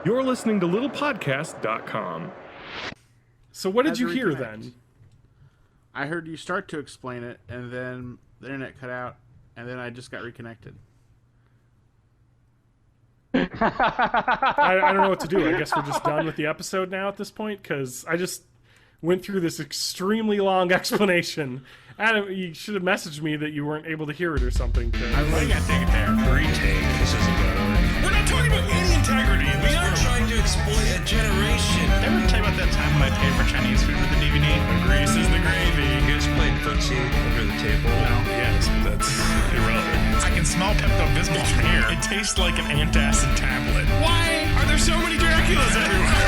You're listening to littlepodcast.com. So what did you hear then? I heard you start to explain it, and then the internet cut out, and then I just got reconnected. I don't know what to do. I guess we're just done with the episode now at this point, because I just went through this extremely long explanation. Adam, you should have messaged me that you weren't able to hear it or something. I gotta take it there. Retake. This isn't going. We're not talking about any integrity in We this are room. trying to exploit a generation. Ever tell you about that time when I paid for Chinese food with the DVD? The grease is the gravy. You guys played footsie over the table. No, yes, that's irrelevant. I can smell Pepto-Bismol from here. It tastes like an antacid tablet. Why are there so many Draculas everywhere?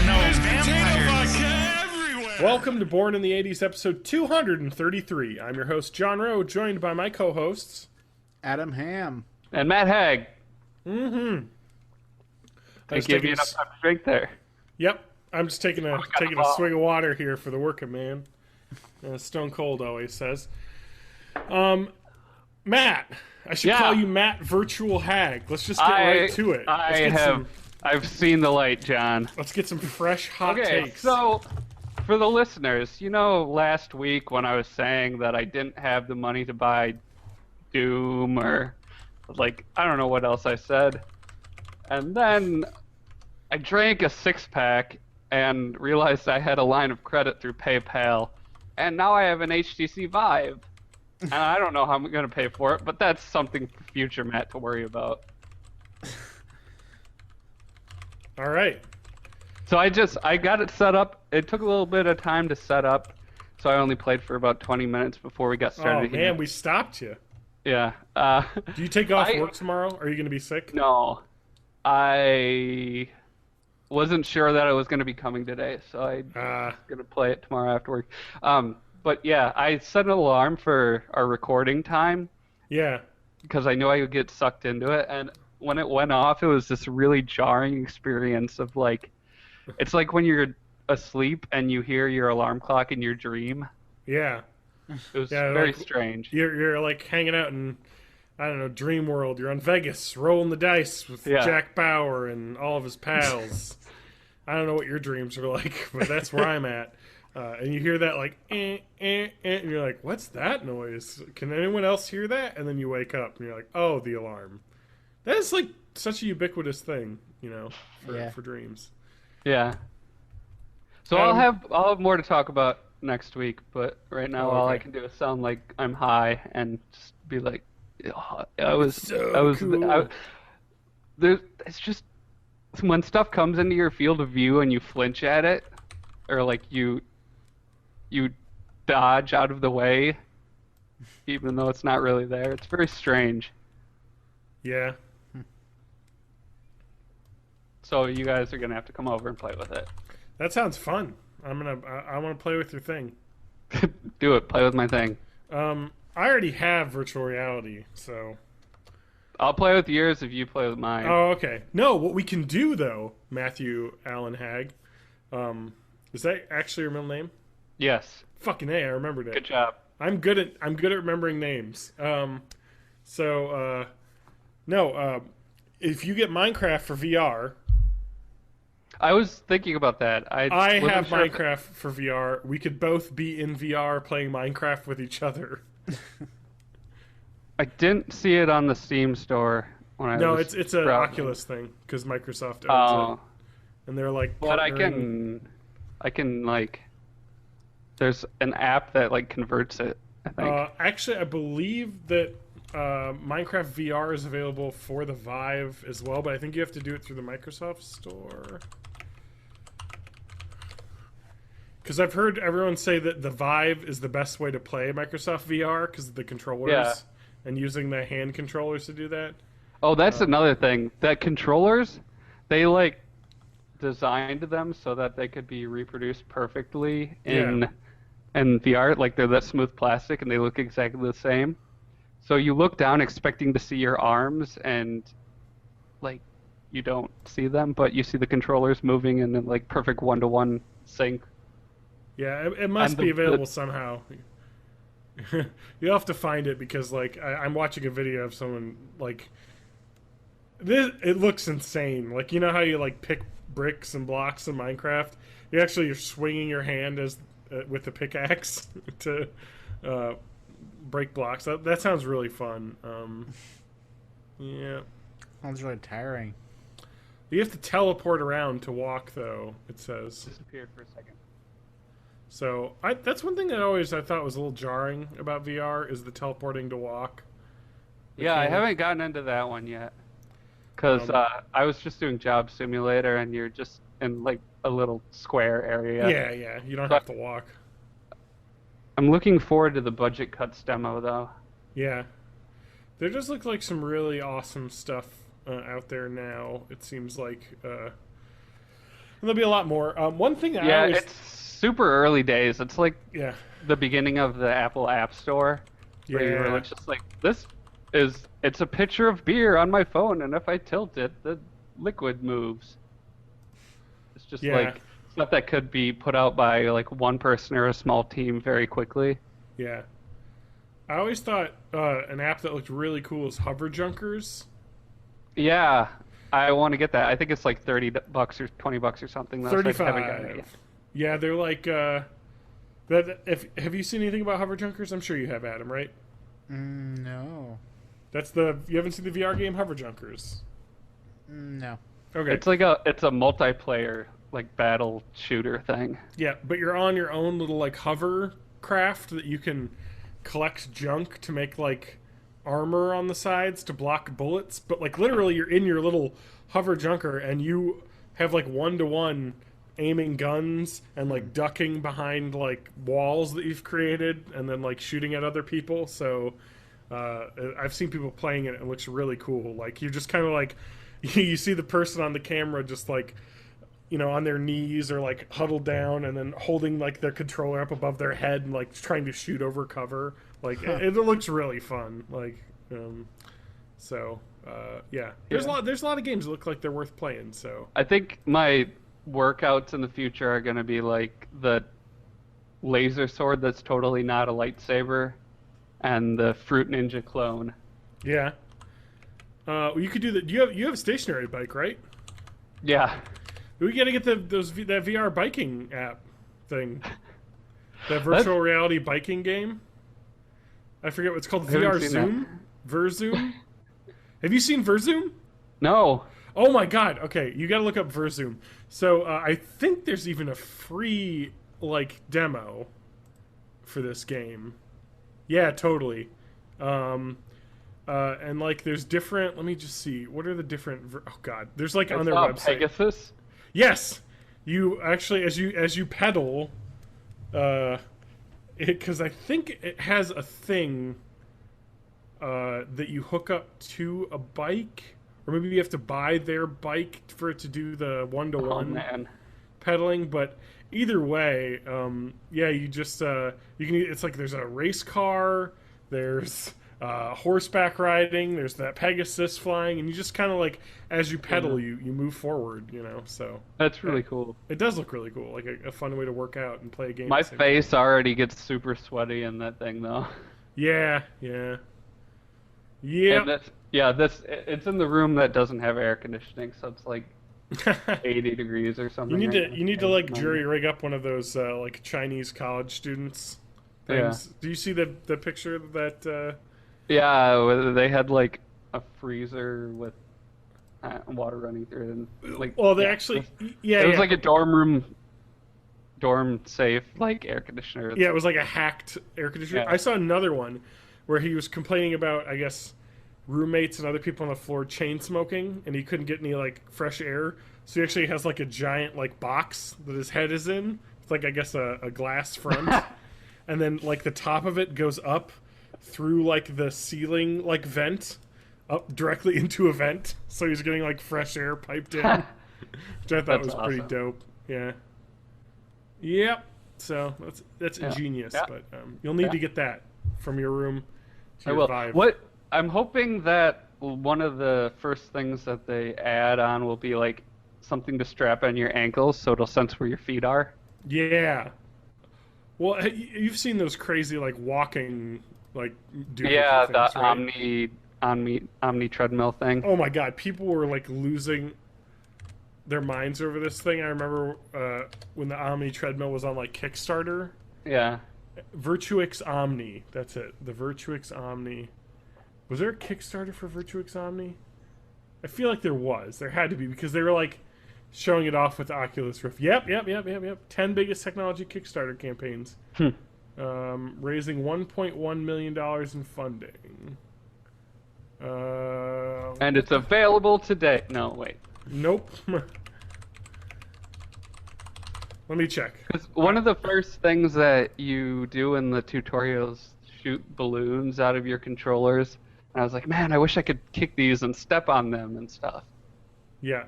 No, there's vampires everywhere. Welcome to Born in the 80s, episode 233. I'm your host, John Rowe, joined by my co-hosts... Adam Ham. And Matt Haig. Mm-hmm. I give you enough time to drink there. Yep. I'm just taking a swig of water here for the working man. Stone Cold always says. Matt. I should call you Matt Virtual Hag. Let's just get right to it. I've seen the light, John. Let's get some fresh, hot takes. So, for the listeners, you know last week when I was saying that I didn't have the money to buy Doom or, I don't know what else I said. And then I drank a six-pack and realized I had a line of credit through PayPal. And now I have an HTC Vive. And I don't know how I'm going to pay for it, but that's something for future Matt to worry about. All right. So I got it set up. It took a little bit of time to set up, so I only played for about 20 minutes before we got started. Oh, man, we stopped you. Yeah. Do you take off work tomorrow? Are you going to be sick? No. I wasn't sure that I was going to be coming today, so I'm going to play it tomorrow after work. But yeah, I set an alarm for our recording time. Yeah. Because I knew I would get sucked into it, and when it went off, it was this really jarring experience of it's like when you're asleep and you hear your alarm clock in your dream. Yeah. It was very strange. You're hanging out in, I don't know, Dream World. You're on Vegas, rolling the dice with Jack Bauer and all of his pals. I don't know what your dreams are like, but that's where I'm at. And you hear that and you're like, what's that noise? Can anyone else hear that? And then you wake up and you're like, oh, the alarm. That is such a ubiquitous thing, for dreams. Yeah. So I'll have more to talk about next week, but right now all I can do is sound like I'm high and just be like, it's just when stuff comes into your field of view and you flinch at it, or you dodge out of the way, even though it's not really there. It's very strange. Yeah. So you guys are gonna have to come over and play with it. That sounds fun. I want to play with your thing. Do it. Play with my thing. I already have virtual reality, so I'll play with yours if you play with mine. Oh, okay. No, what we can do though, Matthew Allen Hag, is that actually your middle name? Yes. Fucking A, I remembered it. Good job. I'm good at remembering names. If you get Minecraft for VR. I was thinking about that. I have Minecraft for VR. We could both be in VR playing Minecraft with each other. I didn't see it on the Steam store when I was it's an Oculus thing because Microsoft owns it, and they're But I can there's an app that converts it. I think. Actually, I believe that Minecraft VR is available for the Vive as well, but I think you have to do it through the Microsoft store. Because I've heard everyone say that the Vive is the best way to play Microsoft VR because of the controllers and using the hand controllers to do that. Oh, that's another thing. That controllers, they designed them so that they could be reproduced perfectly in VR. They're that smooth plastic and they look exactly the same. So you look down expecting to see your arms and you don't see them, but you see the controllers moving in perfect one-to-one sync. Yeah, it must be available somehow. You'll have to find it because I'm watching a video of someone It looks insane. Like, you know how you like pick bricks and blocks in Minecraft? You're swinging your hand as with the pickaxe to break blocks. That sounds really fun. Yeah. Sounds really tiring. You have to teleport around to walk, though, it says. Disappeared for a second. So that's one thing that I thought was a little jarring about VR is the teleporting to walk. Yeah, I haven't gotten into that one yet. Because I was just doing Job Simulator, and you're just in like a little square area. Yeah. You don't have to walk. I'm looking forward to the budget cuts demo, though. Yeah. There does look like some really awesome stuff out there now. It seems like there'll be a lot more. One thing that it's super early days. It's like the beginning of the Apple App Store. Where you were just like, it's a picture of beer on my phone, and if I tilt it, the liquid moves. It's just like stuff that could be put out by like one person or a small team very quickly. Yeah. I always thought an app that looked really cool is Hover Junkers. Yeah, I want to get that. I think it's like $30 or $20 or something. Though, 35. Yeah, they're like. Have you seen anything about Hover Junkers? I'm sure you have, Adam. Right? No. You haven't seen the VR game Hover Junkers? No. Okay. It's a multiplayer like battle shooter thing. Yeah, but you're on your own little like hover craft that you can collect junk to make like armor on the sides to block bullets, but like literally you're in your little hover junker and you have like 1-to-1 aiming guns and like ducking behind like walls that you've created and then like shooting at other people. So I've seen people playing it and it looks really cool. Like you're just kind of like you see the person on the camera just like, you know, on their knees or like huddled down and then holding like their controller up above their head and like trying to shoot over cover. Like it looks really fun. Like, there's a lot of games that look like they're worth playing. So I think my workouts in the future are going to be like the laser sword that's totally not a lightsaber and the Fruit Ninja clone. Yeah. You could do that. You have a stationary bike, right? Yeah. We got to get that VR biking app thing. That virtual reality biking game. I forget what it's called. VR Zoom? Verzoom? Have you seen Verzoom? No. Oh my god. Okay, you got to look up Verzoom. So I think there's even a free like demo for this game. Yeah, totally. And like there's different. Let me just see. What are the different? Oh god. There's like on their website. Pegasus. Yes, you actually as you pedal, because I think it has a thing that you hook up to a bike, or maybe you have to buy their bike for it to do the 1-to-1 pedaling. But either way, you just you can. It's like there's a race car, there's horseback riding, there's that Pegasus flying, and you just kind of like as you pedal you move forward, you know. So that's really cool. It does look really cool, like a fun way to work out and play a game. My face already gets super sweaty in that thing though. Yeah. And it's in the room that doesn't have air conditioning, so it's like 80 degrees or something. You need to like jury rig up one of those like Chinese college students things. Yeah. Do you see the picture that Yeah, they had like a freezer with water running through it. And, like, well, they it was like a dorm safe like air conditioner. Yeah, it was like a hacked air conditioner. Yeah. I saw another one where he was complaining about, I guess, roommates and other people on the floor chain smoking, and he couldn't get any like fresh air. So he actually has like a giant like box that his head is in. It's like, I guess, a glass front, and then like the top of it goes up through like the ceiling like vent up directly into a vent, so he's getting like fresh air piped in, which I thought was awesome. Pretty dope. Yeah. Yep. So that's ingenious, but you'll need to get that from your room to your Vive. What I'm hoping that one of the first things that they add on will be like something to strap on your ankles, so it'll sense where your feet are. Yeah. Well, you've seen those crazy like walking like the Omni Omni treadmill thing. Oh my god, people were like losing their minds over this thing. I remember when the Omni treadmill was on like Kickstarter. Yeah. Virtuix Omni, that's it. The Virtuix Omni. Was there a Kickstarter for Virtuix Omni? I feel like there was. There had to be, because they were like showing it off with the Oculus Rift. Yep. 10 biggest technology Kickstarter campaigns. Raising $1.1 million in funding. And it's available today. No, wait. Nope. Let me check. 'Cause one of the first things that you do in the tutorials, shoot balloons out of your controllers. And I was like, man, I wish I could kick these and step on them and stuff. Yeah.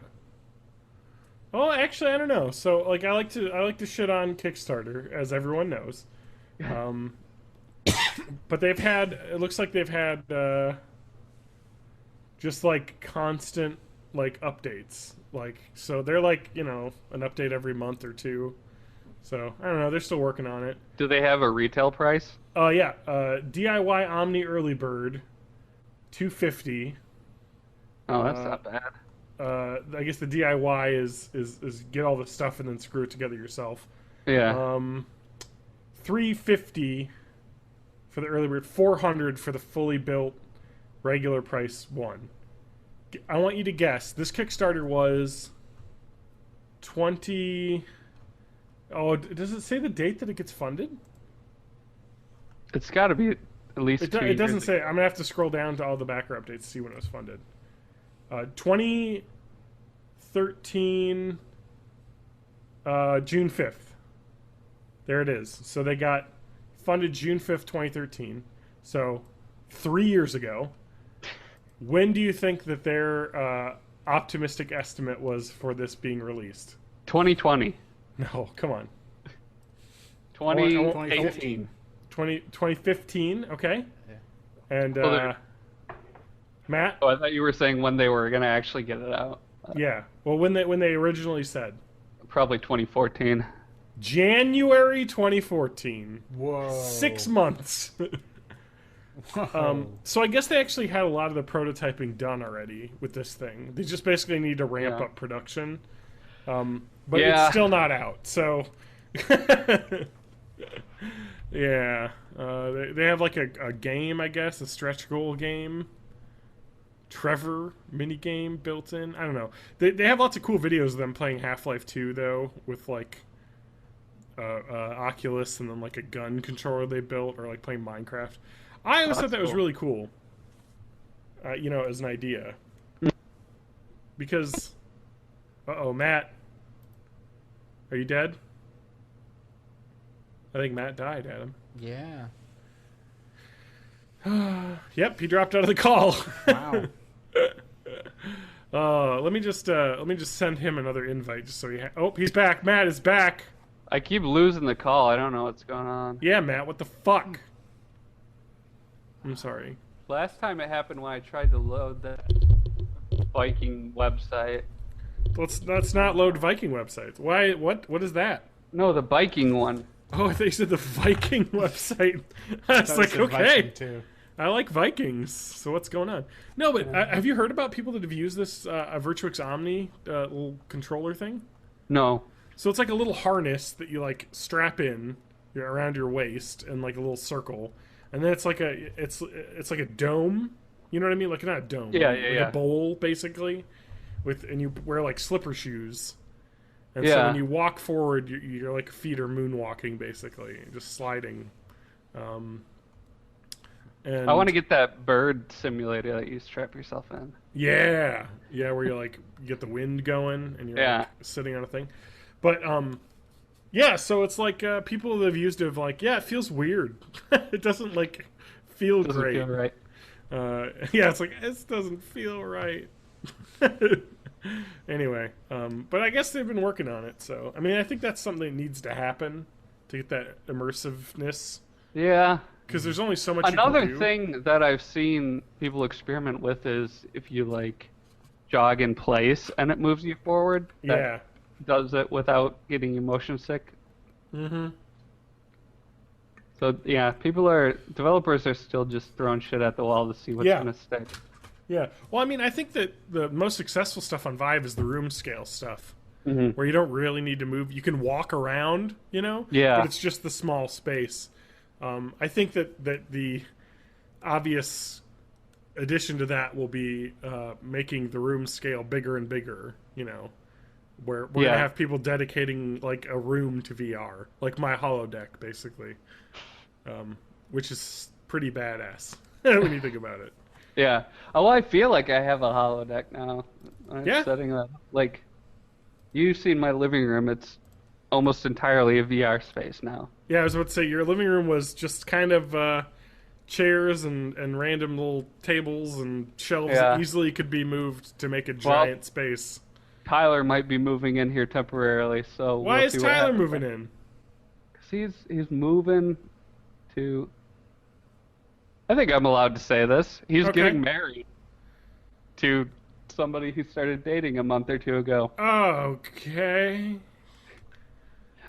Oh, actually, I don't know. So, like, I like to shit on Kickstarter, as everyone knows. But they've had. It looks like they've had just like constant like updates. Like, so they're like, you know, an update every month or two. So I don't know. They're still working on it. Do they have a retail price? Yeah. DIY Omni Early Bird, $250. Oh, that's not bad. I guess the DIY is get all the stuff and then screw it together yourself. Yeah. $350 for the early bird, $400 for the fully built regular price one. I want you to guess. This Kickstarter was 20. Oh, does it say the date that it gets funded? It's got to be at least It 2 years doesn't say. ago. I'm gonna have to scroll down to all the backer updates to see when it was funded. 2013, June 5th. There it is. So they got funded June 5th, 2013. So 3 years ago. When do you think that their optimistic estimate was for this being released? 2020. No, come on. 2018. 2015, okay. Yeah. And Well, Matt? Oh, I thought you were saying when they were going to actually get it out. Yeah. Well, when they originally said. Probably 2014. January 2014. Whoa. 6 months. So I guess they actually had a lot of the prototyping done already with this thing. They just basically need to ramp up production. But it's still not out. So yeah. They have like a game, I guess, a stretch goal game. Trevor mini game built in. I don't know. They have lots of cool videos of them playing Half-Life 2 though, with like Oculus and then like a gun controller they built, or like playing Minecraft. I always thought that was really cool. You know, as an idea. Because Matt. Are you dead? I think Matt died, Adam. Yeah. Yep, he dropped out of the call. Wow. Let me just send him another invite just so he. He's back. Matt is back. I keep losing the call. I don't know what's going on. Yeah, Matt. What the fuck? I'm sorry. Last time it happened when I tried to load the Viking website. Let's not load Viking websites. Why? What is that? No, the biking one. Oh, I thought you said the Viking website. I was like, okay. I like Vikings. So what's going on? No, but have you heard about people that have used this Virtuix Omni little controller thing? No. So it's like a little harness that you like strap in around your waist in like a little circle, and then it's like a dome. You know what I mean? Like not a dome. Yeah, like yeah. a bowl basically, and you wear like slipper shoes. And yeah. so when you walk forward, you're like feet are moonwalking basically, just sliding. And I want to get that bird simulator that you strap yourself in. Yeah, where you like you get the wind going and you're like sitting on a thing. But yeah, so it's like people that have used it have like, yeah, it feels weird. It doesn't like feel great. Feel right. Yeah, it's like this doesn't feel right. Anyway, but I guess they've been working on it. So I mean, I think that's something that needs to happen to get that immersiveness. Yeah. Because there's only so much. Another you can do. thing that I've seen people experiment with is if you like jog in place and it moves you forward. Yeah. Does it without getting you motion sick. Mm-hmm. So yeah, developers are still just throwing shit at the wall to see what's Yeah. gonna stick. Yeah. Well, I mean, I think that the most successful stuff on Vive is the room scale stuff, Mhm. where you don't really need to move. You can walk around, Yeah. but it's just the small space. I think that the obvious addition to that will be making the room scale bigger and bigger, where we're going to have people dedicating like a room to VR, like my holodeck, basically, which is pretty badass when you think about it. Yeah. Oh, I feel like I have a holodeck now. I'm Yeah? setting that. Like, you've seen my living room. It's almost entirely a VR space now. Yeah, I was about to say, your living room was just kind of chairs and random little tables and shelves that easily could be moved to make a giant space. Tyler might be moving in here temporarily, so Why we'll is see what Tyler happens. moving in? 'Cause he's moving to... I think I'm allowed to say this. He's Okay. getting married to somebody he started dating a month or two ago. Okay.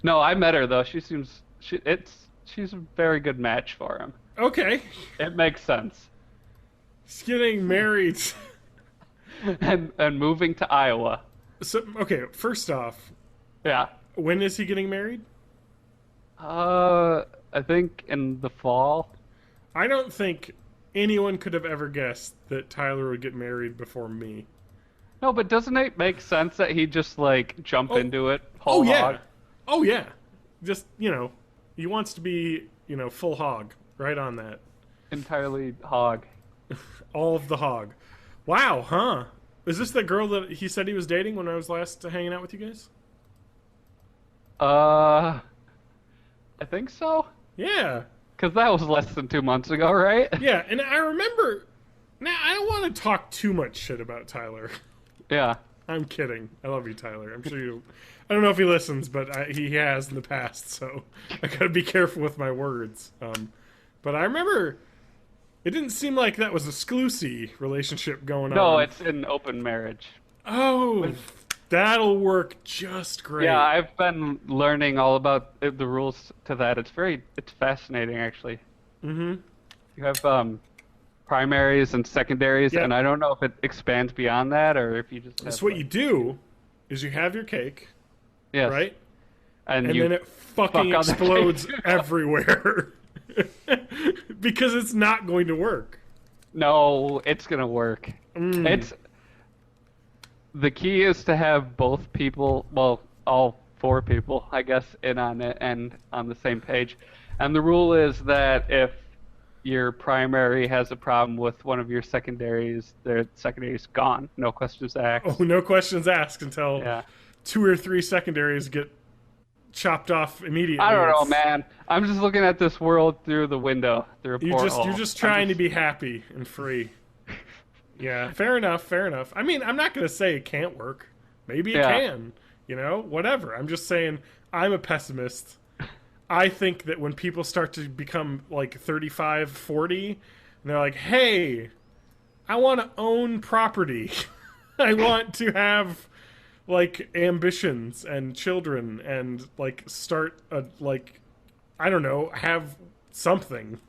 No, I met her though. She's a very good match for him. Okay. It makes sense. He's getting married. And moving to Iowa. So, okay, first off, Yeah. when is he getting married? I think in the fall. I don't think anyone could have ever guessed that Tyler would get married before me. No, but doesn't it make sense that he just like jump into it Oh, whole yeah. hog? Oh, yeah. Just, he wants to be, full hog. Right on that. Entirely hog. All of the hog. Wow, huh? Is this the girl that he said he was dating when I was last hanging out with you guys? I think so. Yeah. Because that was less than 2 months ago, right? Yeah, and I remember... Now, I don't want to talk too much shit about Tyler. Yeah. I'm kidding. I love you, Tyler. I'm sure you... I don't know if he listens, but he has in the past, so I gotta be careful with my words. But I remember... It didn't seem like that was a exclusive relationship going on. No, it's an open marriage. Oh, that'll work just great. Yeah, I've been learning all about the rules to that. It's fascinating, actually. Mm-hmm. You have primaries and secondaries, Yeah. and I don't know if it expands beyond that or if you just have... So what you do is you have your cake, Yes. right? And And then it fucking fuck on the explodes cake. everywhere. Because it's not going to work. No, it's gonna work. Mm. The key is to have both people, well, all four people, I guess, in on it and on the same page. And the rule is that if your primary has a problem with one of your secondaries, their secondary's gone. No questions asked. Oh, no questions asked until Yeah. 2 or 3 secondaries get chopped off immediately. I don't know, It's- man. I'm just looking at this world through the window, through a porthole. You're just trying to be happy and free. Yeah, fair enough. I mean, I'm not going to say it can't work. Maybe it can. Whatever. I'm just saying I'm a pessimist. I think that when people start to become like 35, 40, and they're like, hey, I want to own property. I want to have like ambitions and children and like start I don't know, have something.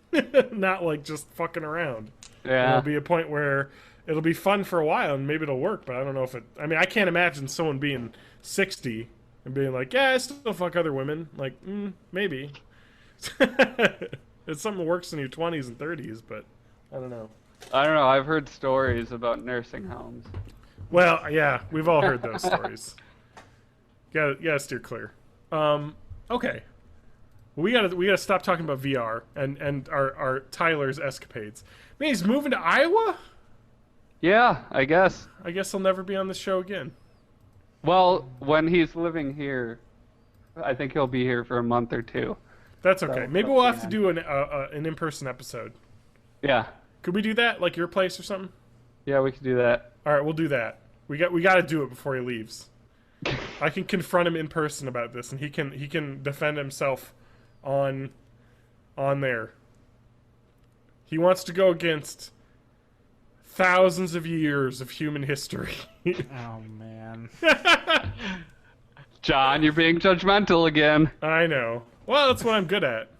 Not like just fucking around. Yeah. There'll be a point where it'll be fun for a while and maybe it'll work, but I don't know if it... I mean, I can't imagine someone being 60 and being like, yeah, I still fuck other women. Like, maybe. It's something that works in your 20s and 30s, but I don't know. I don't know. I've heard stories about nursing homes. Well, yeah, we've all heard those stories. Gotta steer clear. Okay. We gotta stop talking about VR and our Tyler's escapades. Man, he's moving to Iowa? Yeah, I guess. I guess he'll never be on the show again. Well, when he's living here, I think he'll be here for a month or two. That's okay. So, Maybe we'll have to do an in-person episode. Yeah. Could we do that, like your place or something? Yeah, we could do that. All right, we'll do that. We got to do it before he leaves. I can confront him in person about this, and he can defend himself on there. He wants to go against thousands of years of human history. Oh, man. John, you're being judgmental again. I know. Well, that's what I'm good at.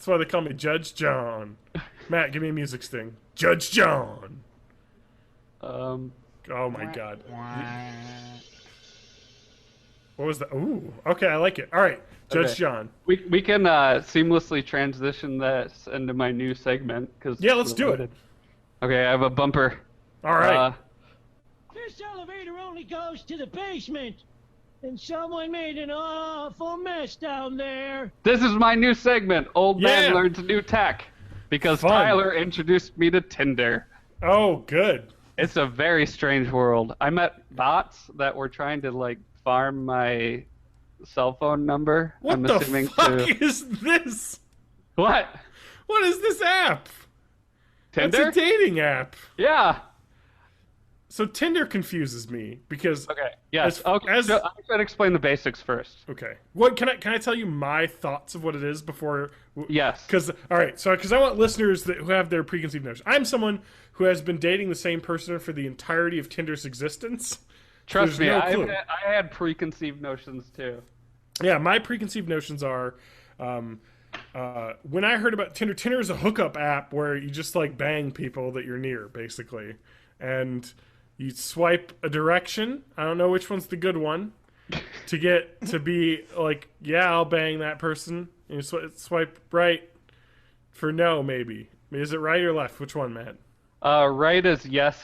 That's why they call me Judge John. Matt, give me a music sting. Judge John. Oh my God. What was that? Ooh, okay, I like it. All right, Judge John. We can seamlessly transition this into my new segment. Yeah, let's do it. Okay, I have a bumper. All right. This elevator only goes to the basement. And someone made an awful mess down there. This is my new segment, Old Man Learns New Tech. Because Tyler introduced me to Tinder. Oh, good. It's a very strange world. I met bots that were trying to, like, farm my cell phone number. What the fuck is this? What? What is this app? Tinder? It's a dating app. Yeah. So Tinder confuses me because I'm trying to explain the basics first. Okay. What can I tell you my thoughts of what it is before? Yes. Because I want listeners who have their preconceived notions. I'm someone who has been dating the same person for the entirety of Tinder's existence. Trust me, I had preconceived notions too. Yeah, my preconceived notions are, when I heard about Tinder, Tinder is a hookup app where you just like bang people that you're near, basically, and you swipe a direction. I don't know which one's the good one to get to be like, yeah, I'll bang that person. And you swipe right for no, maybe. Is it right or left? Which one, Matt? Right is yes.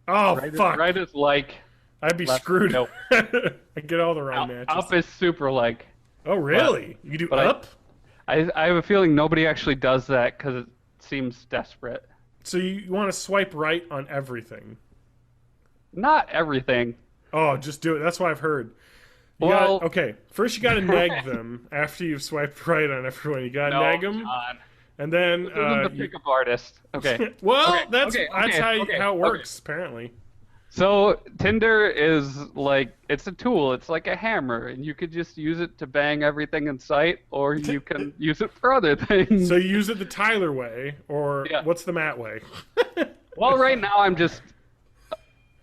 Oh, fuck. Right is like. I'd be screwed. Nope. I get all the wrong matches. Up is super like. Oh, really? You do up? I have a feeling nobody actually does that because it seems desperate. So you want to swipe right on everything? Not everything. Oh, just do it. That's what I've heard. First you got to neg them after you've swiped right on everyone. You got to neg them. John. And then the pickup artist. Okay. That's how it works, apparently. So Tinder is like, it's a tool. It's like a hammer, and you could just use it to bang everything in sight, or you can use it for other things. So you use it the Tyler way, or what's the Matt way? Well, right now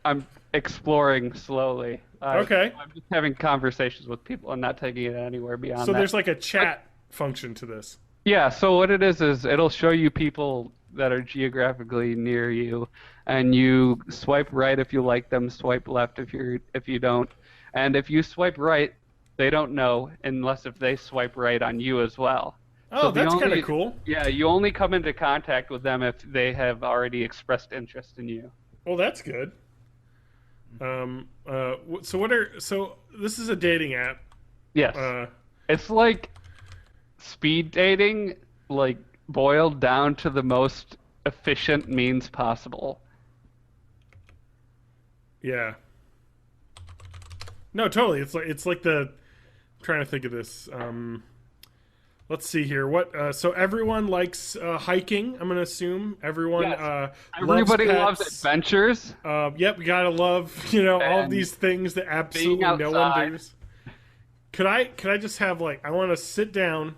I'm exploring slowly. I'm just having conversations with people and not taking it anywhere beyond that. So there's like a chat function to this. Yeah, so what it is it'll show you people that are geographically near you, and you swipe right if you like them, swipe left if you don't. And if you swipe right, they don't know unless if they swipe right on you as well. Oh, so that's kind of cool. Yeah, you only come into contact with them if they have already expressed interest in you. Well, that's good. So this is a dating app. Yes. It's like speed dating, like boiled down to the most efficient means possible. Yeah. No, totally. It's like I'm trying to think of this. Let's see here. So everyone likes hiking. I'm gonna assume everyone. Yes. Everybody loves adventures. Yep, we gotta love all of these things that absolutely no one does. Could I just have I want to sit down.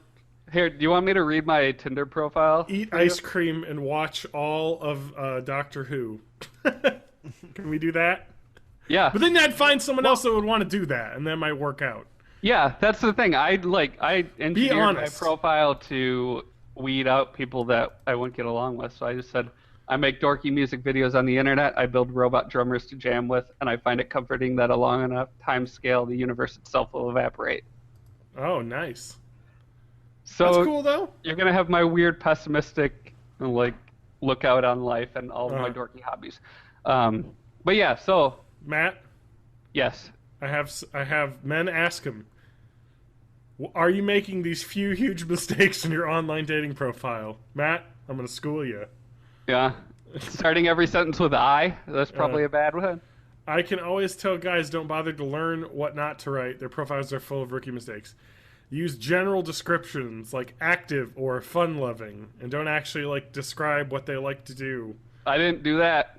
Here, do you want me to read my Tinder profile? Eat ice cream and watch all of Doctor Who. Can we do that? Yeah. But then I'd find someone else that would want to do that, and that might work out. Yeah, that's the thing. I engineered my profile to weed out people that I wouldn't get along with. So I just said, I make dorky music videos on the internet. I build robot drummers to jam with, and I find it comforting that a long enough time scale, the universe itself will evaporate. Oh, nice. So that's cool, though. You're gonna have my weird, pessimistic, lookout on life and all of my dorky hobbies. But yeah, so Matt. Yes. I have men ask him, are you making these few huge mistakes in your online dating profile? Matt, I'm going to school you. Yeah. Starting every sentence with I, that's probably a bad one. I can always tell guys don't bother to learn what not to write. Their profiles are full of rookie mistakes. Use general descriptions like active or fun-loving, and don't actually describe what they like to do. I didn't do that.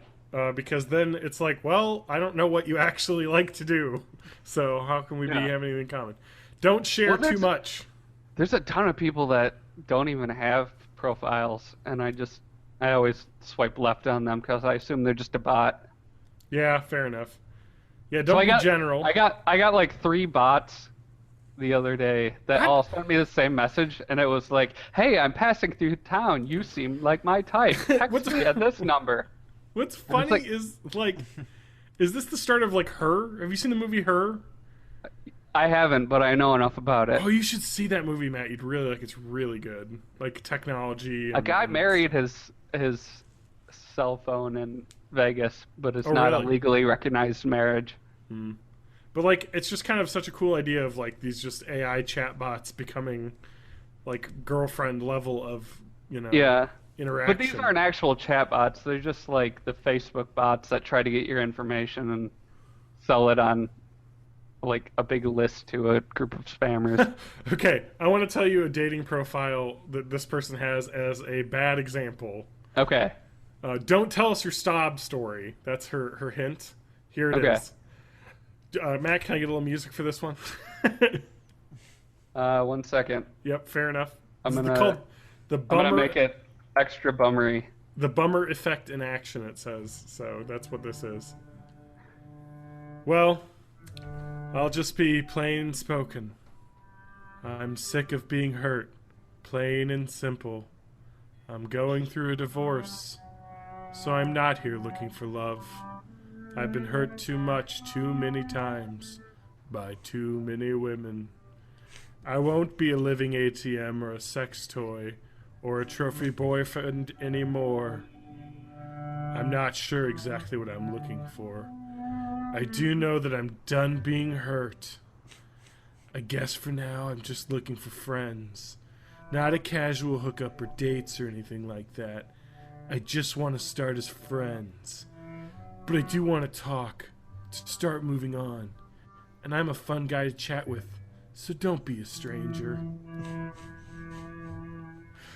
Because then it's I don't know what you actually like to do, so how can we have anything in common? Don't share too much. There's a ton of people that don't even have profiles, and I always swipe left on them because I assume they're just a bot. Yeah, fair enough. Yeah, don't be general. I got 3 bots the other day that all sent me the same message, and it was like, "Hey, I'm passing through town. You seem like my type. Text me at this number." What's funny is is this the start of like Her? Have you seen the movie Her? I haven't, but I know enough about it. Oh, you should see that movie, Matt. You'd really like. It's really good. Like technology. A guy married his cell phone in Vegas, but it's not really? a legally recognized marriage. But like, it's just kind of such a cool idea of like these just AI chatbots becoming like girlfriend level of interaction. But these aren't actual chatbots. They're just like the Facebook bots that try to get your information and sell it on like a big list to a group of spammers. Okay, I want to tell you a dating profile that this person has as a bad example. Okay. Don't tell us your sob story. That's her hint. Here it is. Matt, can I get a little music for this one? 1 second. Yep, fair enough. I'm gonna make it extra bummery. The bummer effect in action, it says. So that's what this is. Well, I'll just be plain spoken. I'm sick of being hurt. Plain and simple. I'm going through a divorce. So I'm not here looking for love. I've been hurt too much, too many times, by too many women. I won't be a living ATM or a sex toy or a trophy boyfriend anymore. I'm not sure exactly what I'm looking for. I do know that I'm done being hurt. I guess for now I'm just looking for friends. Not a casual hookup or dates or anything like that. I just want to start as friends. But I do want to talk, to start moving on. And I'm a fun guy to chat with, so don't be a stranger.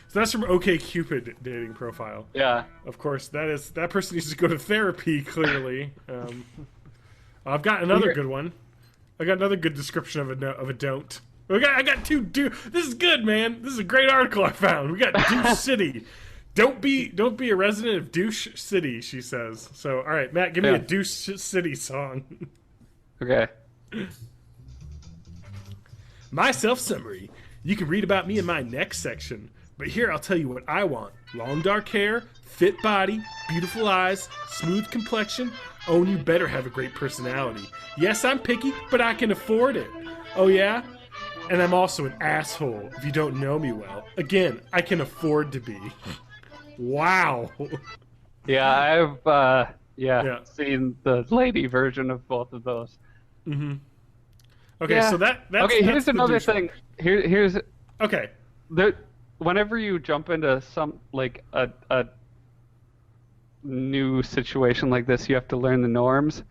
So that's from OkCupid dating profile. Yeah. Of course, that person needs to go to therapy, clearly. I've got another good one. I got another good description of a don't. I got two do. This is good, man. This is a great article I found. We got Douche City. Don't be a resident of Douche City, she says. So, all right, Matt, give me a Douche City song. Okay. My self-summary. You can read about me in my next section, but here I'll tell you what I want. Long dark hair, fit body, beautiful eyes, smooth complexion. Oh, and you better have a great personality. Yes, I'm picky, but I can afford it. Oh, yeah? And I'm also an asshole, if you don't know me well. Again, I can afford to be. Wow. Yeah, I've seen the lady version of both of those. Mm-hmm. Okay, so that's okay. Here's another thing. Here's okay. Whenever you jump into some like a new situation like this, you have to learn the norms.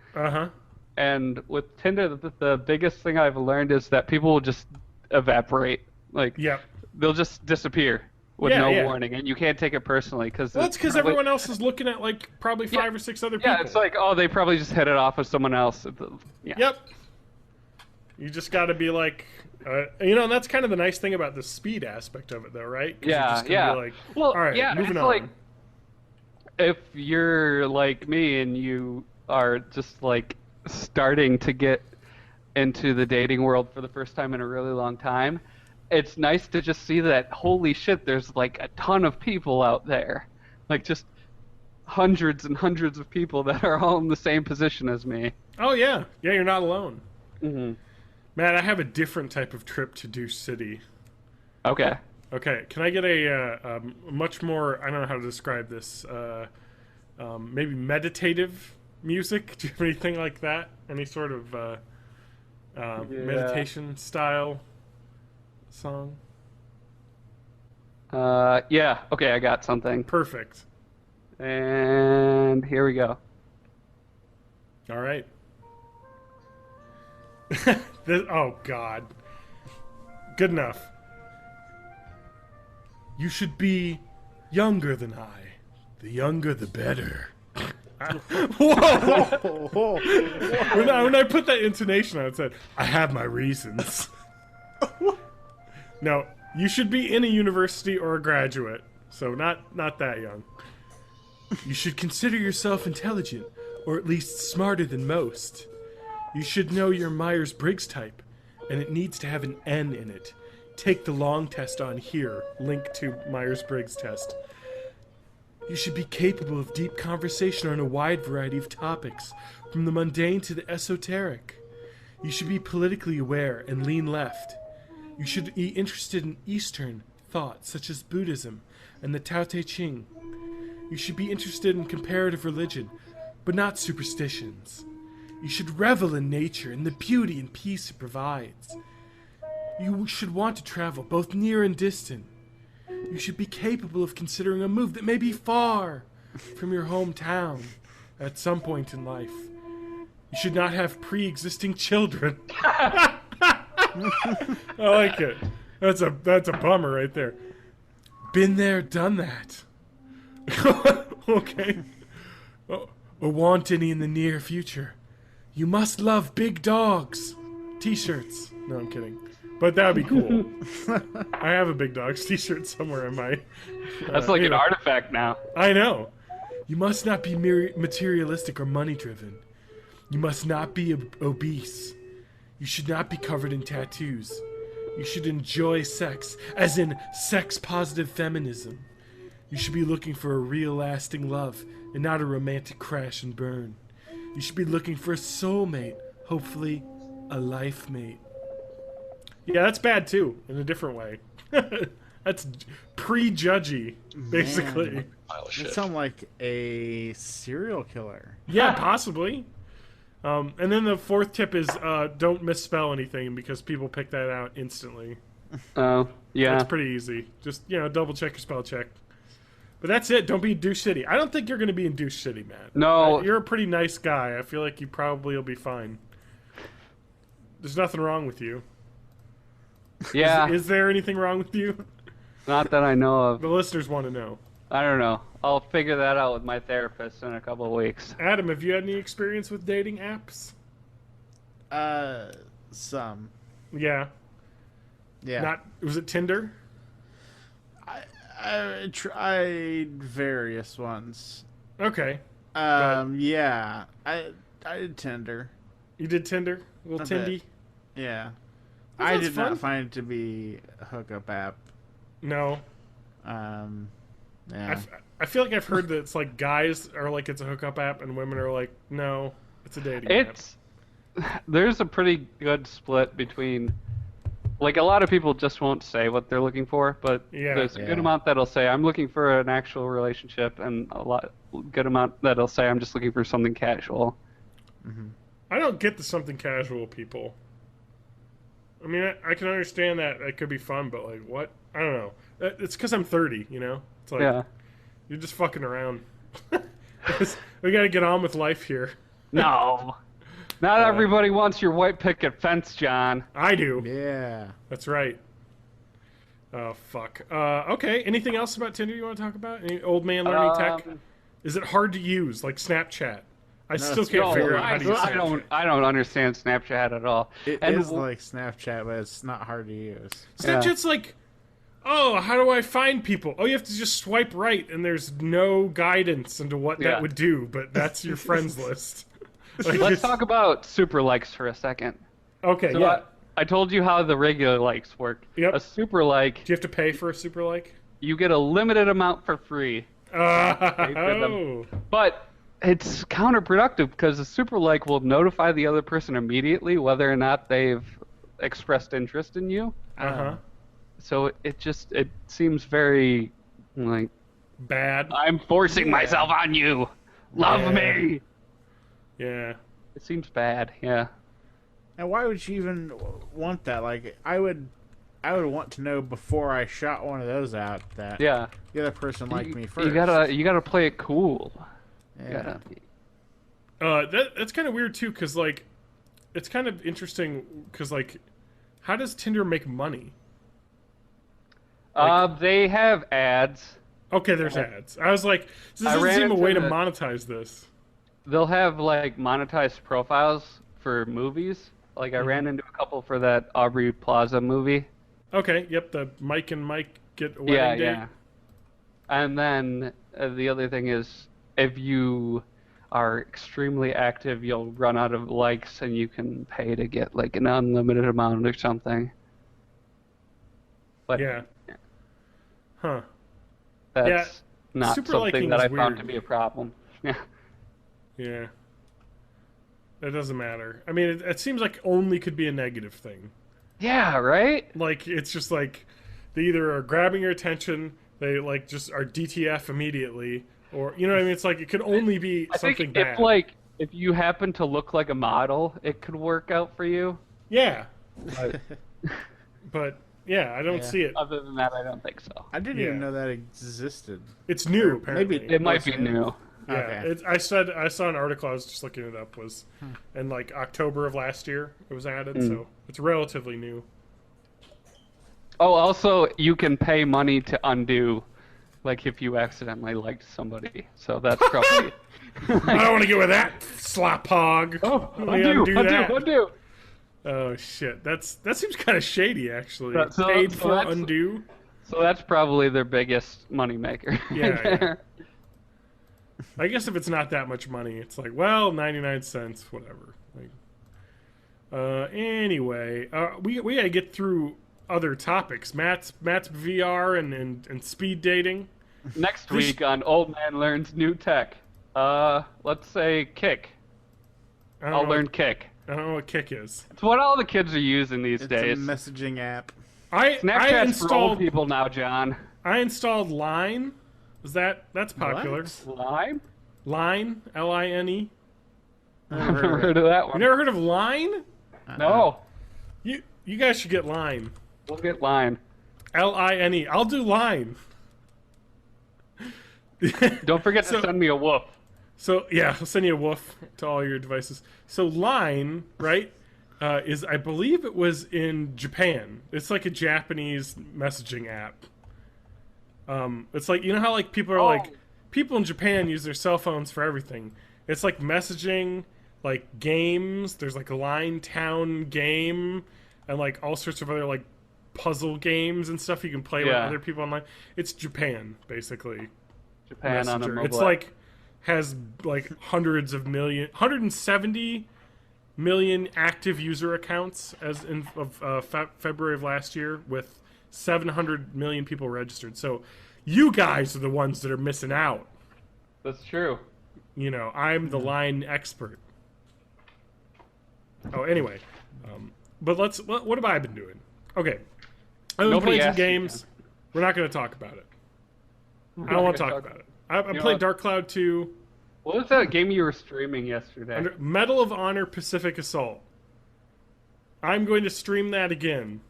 And with Tinder, the biggest thing I've learned is that people will just evaporate. Like, they'll just disappear with no warning, and you can't take it personally because it's because everyone else is looking at like probably 5 or 6 other people. Yeah, it's like, oh, they probably just hit it off with someone else. Yep. You just got to be like, and that's kind of the nice thing about the speed aspect of it, though, right? Yeah. Be like, well, all right, moving on. Like, if you're like me and you are just like starting to get into the dating world for the first time in a really long time, it's nice to just see that, holy shit, there's like a ton of people out there. Like just hundreds and hundreds of people that are all in the same position as me. Oh, yeah. Yeah, you're not alone. Mm-hmm. Matt, I have a different type of trip to Douche City. Okay. Okay, can I get a much more, I don't know how to describe this, maybe meditative music? Do you have anything like that? Any sort of meditation style song? Yeah, okay, I got something. Perfect. And here we go. All right. Oh, God. Good enough. You should be younger than I. The younger, the better. Whoa! When I put that intonation on it, said, I have my reasons. No, you should be in a university or a graduate. So not that young. You should consider yourself intelligent, or at least smarter than most. You should know your Myers-Briggs type, and it needs to have an N in it. Take the long test on here. Link to Myers-Briggs test. You should be capable of deep conversation on a wide variety of topics, from the mundane to the esoteric. You should be politically aware and lean left. You should be interested in Eastern thought, such as Buddhism and the Tao Te Ching. You should be interested in comparative religion, but not superstitions. You should revel in nature and the beauty and peace it provides. You should want to travel, both near and distant. You should be capable of considering a move that may be far from your hometown at some point in life. You should not have pre-existing children. I like it. That's a bummer right there. Been there, done that. Okay. Or want any in the near future. You must love big dogs. T-shirts. No, I'm kidding. But that would be cool. I have a Big Dogs t-shirt somewhere in my... That's like an artifact now. I know. You must not be materialistic or money-driven. You must not be obese. You should not be covered in tattoos. You should enjoy sex, as in sex-positive feminism. You should be looking for a real lasting love and not a romantic crash and burn. You should be looking for a soulmate, hopefully a life mate. Yeah, that's bad too, in a different way. That's prejudgy, basically. Man, that sounds like a serial killer. Yeah, possibly. And then the fourth tip is don't misspell anything because people pick that out instantly. Oh, yeah. That's pretty easy. Just, double check your spell check. But that's it. Don't be douche city. I don't think you're going to be in douche city, Matt. No. You're a pretty nice guy. I feel like you probably will be fine. There's nothing wrong with you. Yeah. Is there anything wrong with you? Not that I know of. The listeners want to know. I don't know. I'll figure that out with my therapist in a couple of weeks. Adam, have you had any experience with dating apps? Some. Yeah. Yeah. Was it Tinder? I tried various ones. Okay. Yeah. I did Tinder. You did Tinder? A little Tindy? Yeah. That I did fun. not find it to be a hookup app. No. Yeah. I feel like I've heard that it's like guys are like it's a hookup app and women are like, no, it's a dating app. There's a pretty good split between, like, a lot of people just won't say what they're looking for, but there's a good amount that'll say I'm looking for an actual relationship, and good amount that'll say I'm just looking for something casual. Mm-hmm. I don't get the something casual people. I mean, I can understand that it could be fun, but like, what? I don't know. It's because I'm 30, It's like, you're just fucking around. We gotta get on with life here. No. Not everybody wants your white picket fence, John. I do. Yeah. That's right. Oh, fuck. Okay, anything else about Tinder you want to talk about? Any old man learning tech? Is it hard to use, like Snapchat? I still can't figure out how to use Snapchat. I don't understand Snapchat at all. It is like Snapchat, but it's not hard to use. Snapchat's like, oh, how do I find people? Oh, you have to just swipe right, and there's no guidance into what that would do, but that's your friends list. Like, let's talk about super likes for a second. Okay, so yeah. I told you how the regular likes work. Yep. A super like... Do you have to pay for a super like? You get a limited amount for free. Oh. But it's counterproductive because a super like will notify the other person immediately whether or not they've expressed interest in you. Uh-huh. So it seems very, like... bad. I'm forcing myself on you. Love me. Yeah. It seems bad, yeah. And why would you even want that? Like, I would want to know before I shot one of those out that the other person liked me first. You gotta play it cool. Yeah. That's kind of weird too, because like, it's kind of interesting because like, how does Tinder make money? They have ads. Okay, there's ads. I was like, this doesn't seem a way to monetize this. They'll have like monetized profiles for movies. Like I ran into a couple for that Aubrey Plaza movie. Okay, yep, the Mike and Mike get a wedding date. Yeah. And then the other thing is, if you are extremely active, you'll run out of likes and you can pay to get like an unlimited amount or something. But yeah. Huh. That's not super something that I found weird. to be a problem. Yeah. Yeah. It doesn't matter. I mean, it seems like only could be a negative thing. Yeah, right? Like, it's just like, they either are grabbing your attention, they like just are DTF immediately, or, you know what I mean? It's like, it could only be something bad. If you happen to look like a model, it could work out for you. Yeah. But yeah, I don't see it. Other than that, I don't think so. I didn't even know that existed. It's new, apparently. Maybe it might be new. Yeah, okay. I saw an article. I was just looking it up. Was in like October of last year it was added, so it's relatively new. Oh, also you can pay money to undo, like if you accidentally liked somebody. So that's probably. I don't want to get with that slop hog. Oh, undo. Oh shit, that seems kind of shady actually. Paid for undo. So that's probably their biggest moneymaker. Yeah. I guess if it's not that much money, it's like, well, 99 cents, whatever. Like, anyway, we gotta get through other topics. Matt's VR and speed dating. Next week on Old Man Learns New Tech. Let's say Kick. I'll learn Kick. I don't know what Kick is. It's what all the kids are using these days. It's a messaging app. Snapchat's for old people now, John. I installed Line. That's popular? Lime? Line, Line. I've never heard of that one. You never heard of Line? No. You guys should get Line. We'll get Line. Line. I'll do Line. Don't forget to send me a woof. So yeah, I'll send you a woof to all your devices. So Line, right, is, I believe it was in Japan. It's like a Japanese messaging app. It's like, you know how like people are like, people in Japan use their cell phones for everything. It's like messaging, like games. There's like a Line Town game, and like all sorts of other like puzzle games and stuff you can play with other people online. It's Japan, basically. Japan on a mobile. It's like has like 170 million active user accounts as of February of last year, with 700 million people registered. So you guys are the ones that are missing out. That's true. You know, I'm the Line expert. Oh, anyway. But what have I been doing? Okay. I've been playing some games. We're not going to talk about it. I don't want to talk about it. I played Dark Cloud 2. What was that game you were streaming yesterday? Medal of Honor Pacific Assault. I'm going to stream that again.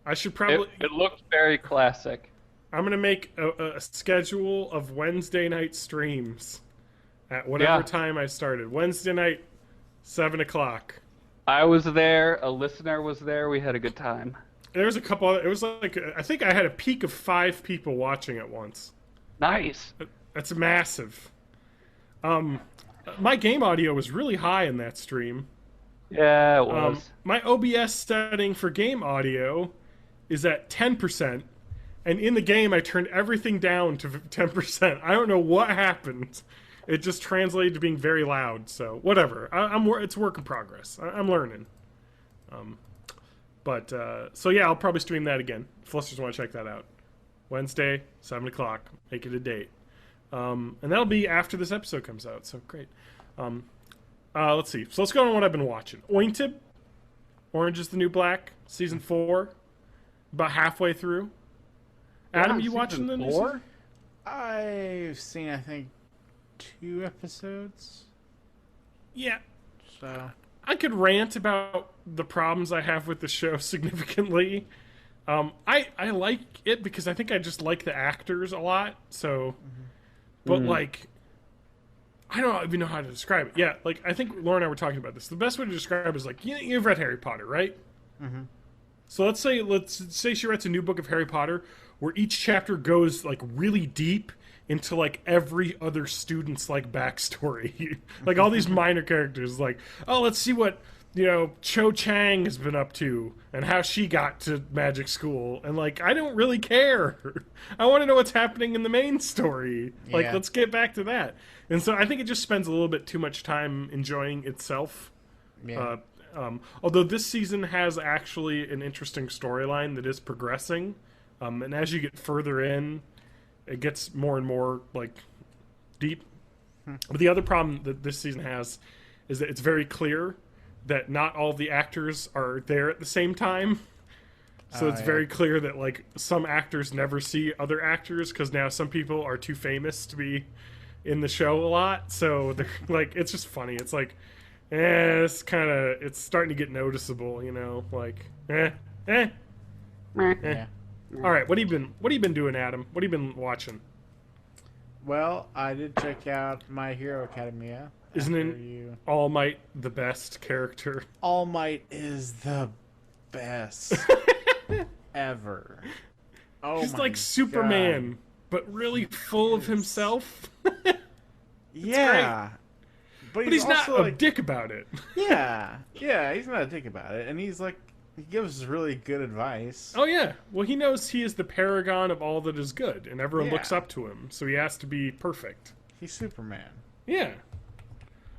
I should probably... It looked very classic. I'm going to make a schedule of Wednesday night streams at whatever time I started. Wednesday night, 7 o'clock. I was there. A listener was there. We had a good time. There was a couple... It was like... I think I had a peak of 5 people watching at once. Nice. That's massive. My game audio was really high in that stream. Yeah, it was. My OBS setting for game audio is at 10%, and in the game I turned everything down to 10%. I don't know what happened. It just translated to being very loud, so whatever. It's work in progress. I'm learning. So yeah, I'll probably stream that again. If listeners want to check that out. Wednesday, 7 o'clock. Make it a date. And that'll be after this episode comes out, so great. Let's see. So let's go on what I've been watching. Ointed, Orange is the New Black, Season 4. About halfway through. Adam, you watching the new season? I've seen, I think, 2 episodes. Yeah. So I could rant about the problems I have with the show significantly. I like it because I think I just like the actors a lot. So, but like, I don't even know how to describe it. Yeah, like I think Laura and I were talking about this. The best way to describe it is like, you've read Harry Potter, right? Mm-hmm. So let's say she writes a new book of Harry Potter where each chapter goes like really deep into like every other student's like backstory. Like all these minor characters, like, oh, let's see what Cho Chang has been up to and how she got to magic school. And, like, I don't really care. I want to know what's happening in the main story. Like, let's get back to that. And so I think it just spends a little bit too much time enjoying itself. Yeah. Although this season has actually an interesting storyline that is progressing. And as you get further in, it gets more and more, like, deep. But the other problem that this season has is that it's very clear that not all the actors are there at the same time. So it's very clear that, like, some actors never see other actors because now some people are too famous to be in the show a lot. So, like, it's just funny. It's like, it's starting to get noticeable, like, Yeah. All right, what have you been doing, Adam? What have you been watching? Well, I did check out My Hero Academia. Isn't All Might the best character? All Might is the best ever. Oh, he's like Superman, but really full of himself. Yeah. But he's not a dick about it. Yeah, he's not a dick about it. And he's like, he gives really good advice. Oh, yeah. Well, he knows he is the paragon of all that is good, and everyone looks up to him, so he has to be perfect. He's Superman. Yeah.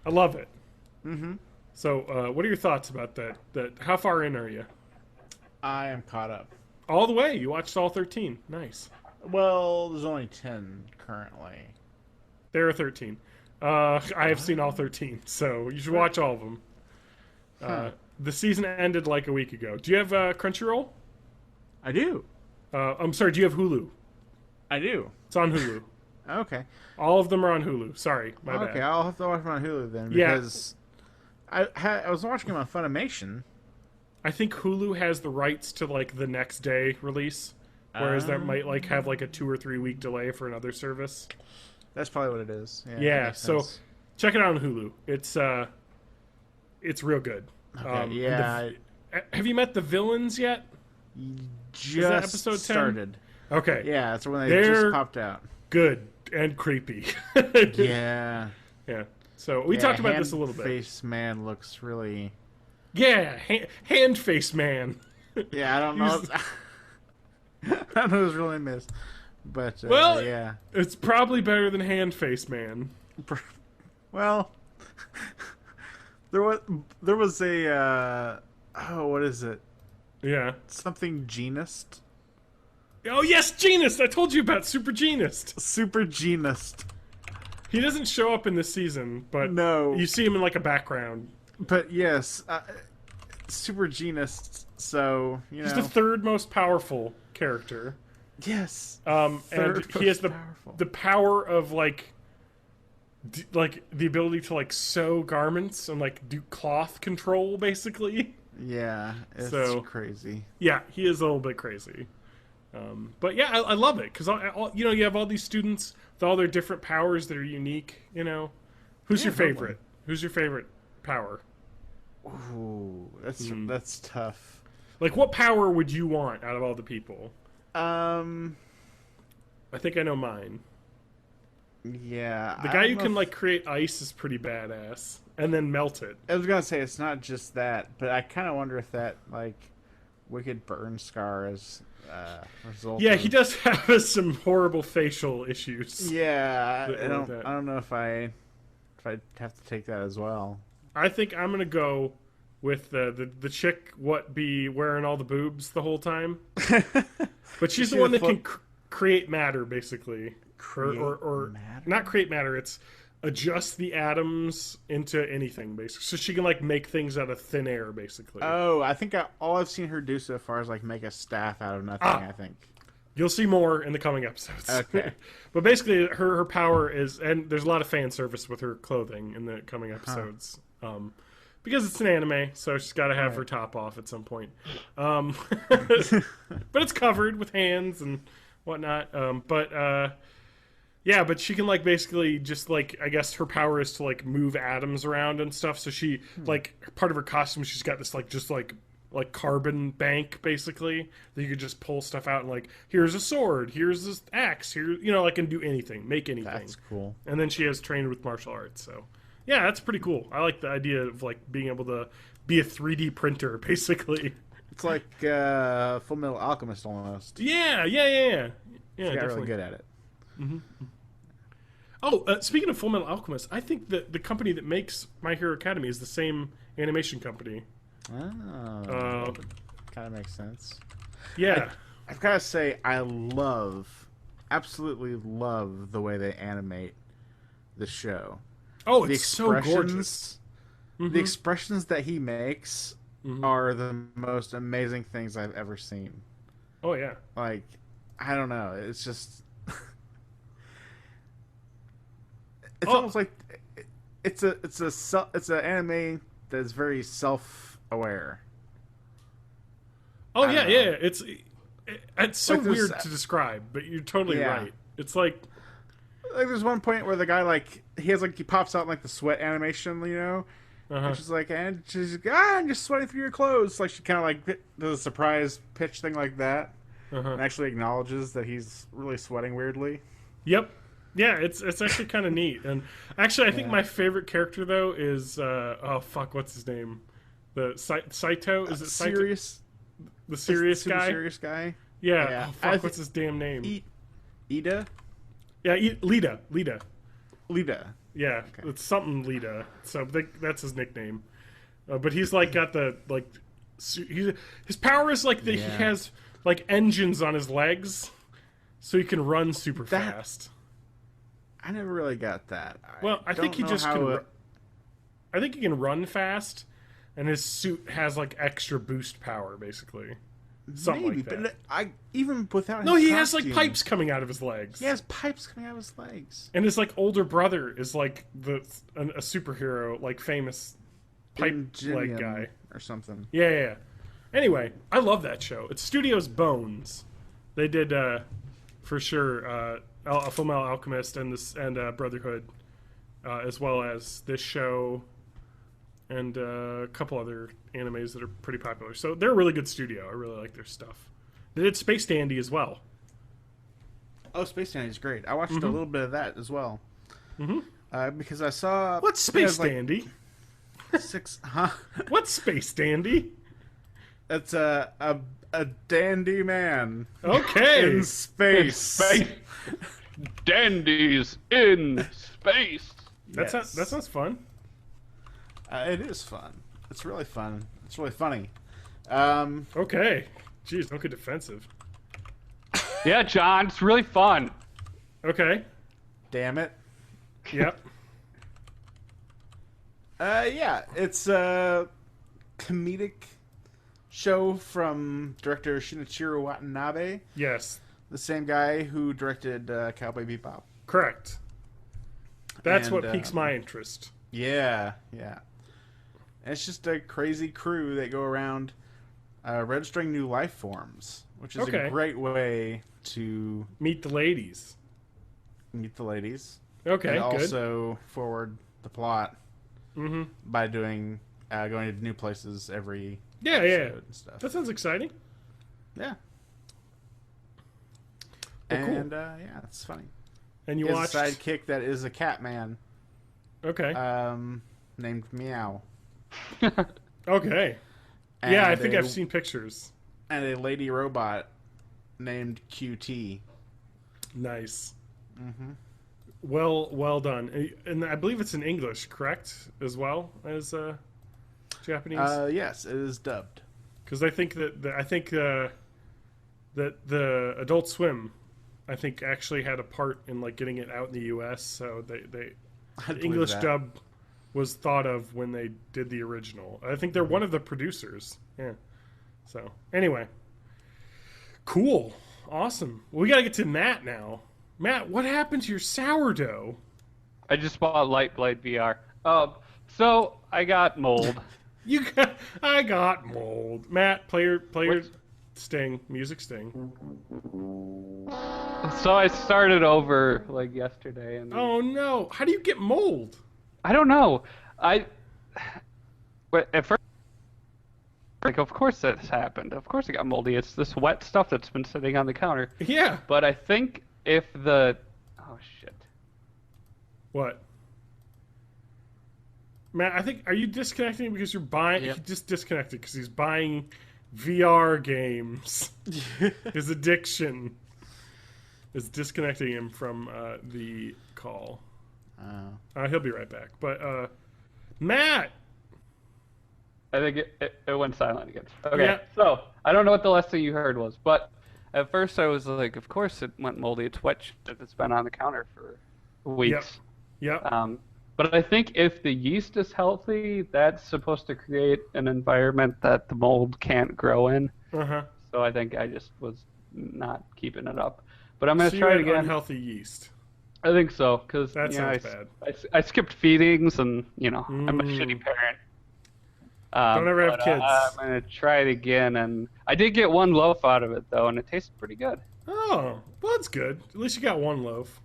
I love it. Mm-hmm. So, what are your thoughts about that? How far in are you? I am caught up. All the way? You watched all 13. Nice. Well, there's only 10 currently. There are 13. I have seen all 13, so you should watch all of them. The season ended like a week ago. Do you have Crunchyroll? I do. I'm sorry, do you have Hulu? I do. It's on Hulu. Okay. All of them are on Hulu. Sorry, my bad. Okay, I'll have to watch them on Hulu then, because I was watching them on Funimation. I think Hulu has the rights to, like, the next day release, whereas that might, like, have, like, a 2 or 3 week delay for another service. That's probably what it is. Yeah, so check it out on Hulu. It's real good. Okay, have you met the villains yet? Just episode 10? Started. Okay. Yeah, that's when they just popped out. Good and creepy. Yeah. Yeah. So we talked about this a little bit. Face man looks really... Yeah, hand face man. Yeah, I don't know. I don't know his real name is. But, yeah. It's probably better than hand face man. Well... There was a what is it? Yeah. Something Genist. Oh yes, Genist! I told you about Super Genist. Super Genist. He doesn't show up in this season, but you see him in like a background. But yes, Super Genist. So he's the third most powerful character. Yes. And he has the power of like the ability to like sew garments and like do cloth control, basically. Yeah, it's crazy. Yeah, he is a little bit crazy. But yeah, I love it because you have all these students with all their different powers that are unique. Who's your favorite? Who's your favorite power? Ooh, that's tough. Like, what power would you want out of all the people? I think I know mine. Yeah, the guy who can like create ice is pretty badass, and then melt it. I was gonna say it's not just that, but I kind of wonder if that like wicked burn scar is result. Yeah, he does have some horrible facial issues. Yeah, I don't know if I have to take that as well. I think I'm gonna go with the chick be wearing all the boobs the whole time, but she's the one that can create matter, basically. Or not create matter, it's adjust the atoms into anything, basically. So she can like make things out of thin air, basically. Oh, I think all I've seen her do so far is like make a staff out of nothing. I think you'll see more in the coming episodes. Okay. But basically her power is, and there's a lot of fan service with her clothing in the coming episodes. Because it's an anime, so she's got to have her top off at some point. But it's covered with hands and whatnot. Yeah, but she can like basically just like, I guess her power is to like move atoms around and stuff. So she like part of her costume, she's got this like just like carbon bank basically that you could just pull stuff out and like, here's a sword, here's this axe, here like can do anything, make anything. That's cool. And then she has trained with martial arts. So yeah, that's pretty cool. I like the idea of like being able to be a 3D printer, basically. It's like Full Metal Alchemist almost. Yeah, Got really good at it. Mm-hmm. Oh, speaking of Full Metal Alchemist, I think that the company that makes My Hero Academy is the same animation company. Oh, kind of makes sense. Yeah. I've got to say, I absolutely love the way they animate the show. Oh, it's so gorgeous. Mm-hmm. The expressions that he makes are the most amazing things I've ever seen. Oh, yeah. Like, I don't know. It's just... It's almost like... It's an anime that's very self-aware. Oh, yeah. It's so like weird to describe, but you're totally right. It's like there's one point where the guy he pops out in the sweat animation, and she's like, I'm just sweating through your clothes. Like she kind of does a surprise pitch thing like that, and actually acknowledges that he's really sweating weirdly. Yep. Yeah, it's actually kind of neat. And actually, I think my favorite character though is what's his name? The Saito? Is it Saito? Serious? The serious guy? Serious guy? Yeah. What's his damn name? Ida? Yeah, Lida. Lida. Yeah, okay. It's something Lida. So that's his nickname. But he's got the his power is he has engines on his legs, so he can run super fast. I never really got that. Well, I think he just can. I think he can run fast. And his suit has extra boost power, basically. Something like that. But even without his he has pipes coming out of his legs. He has pipes coming out of his legs. And his older brother is a superhero, famous pipe guy or something. Yeah. Anyway, I love that show. It's Studio's Bones. They did for sure Full Metal Alchemist and Brotherhood, as well as this show. And a couple other animes that are pretty popular. So they're a really good studio. I really like their stuff. They did Space Dandy as well. Oh, Space Dandy is great. I watched a little bit of that as well. Mm-hmm. Because I saw... What's Space Dandy? What's Space Dandy? It's a dandy man. Okay. In space. Dandies in space. That sounds fun. It is fun. It's really fun. It's really funny. Okay. Jeez, don't get defensive. Yeah, John, it's really fun. Okay. Damn it. Yep. Yeah, it's a comedic show from director Shinichiro Watanabe. Yes. The same guy who directed Cowboy Bebop. Correct. That's what piques my interest. Yeah. And it's just a crazy crew that go around registering new life forms, which is a great way to meet the ladies. Okay, and also forward the plot by doing going to new places every episode and stuff. That sounds exciting. Yeah. Well, cool. And it's funny. And you watched a sidekick that is a cat man. Okay. Named Meow. Okay. And I think I've seen pictures. And a lady robot named QT. Nice. Mm-hmm. Well done. And I believe it's in English, correct? As well as Japanese? Yes, it is dubbed. Because I think that the Adult Swim, I think, actually had a part in getting it out in the U.S. So the English dub was thought of when they did the original. I think they're one of the producers. Yeah. So anyway, cool, awesome. Well, we gotta get to Matt now. Matt, what happened to your sourdough? I just bought Lightblade VR. So I got mold. I got mold. Matt, play your sting, music sting. So I started over yesterday, and oh no! How do you get mold? I don't know. But at first, of course this happened. Of course it got moldy. It's this wet stuff that's been sitting on the counter. Yeah. But I think if oh shit. What? Matt, I think, are you disconnecting because you're buying? Yep. He just disconnected because he's buying VR games. His addiction is disconnecting him from the call. He'll be right back. But Matt, I think it went silent again. Okay, Yeah. so I don't know what the last thing you heard was, but at first I was like, of course it went moldy. It's wet shit that's been on the counter for weeks. Yep. But I think if the yeast is healthy, that's supposed to create an environment that the mold can't grow in. Uh-huh. So I think I just was not keeping it up. But I'm going So to you try it had again. unhealthy yeast. I think so, because That sounds bad. I skipped feedings, and I'm a shitty parent. Don't ever have kids. I'm gonna try it again, and I did get one loaf out of it though, and it tasted pretty good. Oh, well, that's good. At least you got one loaf.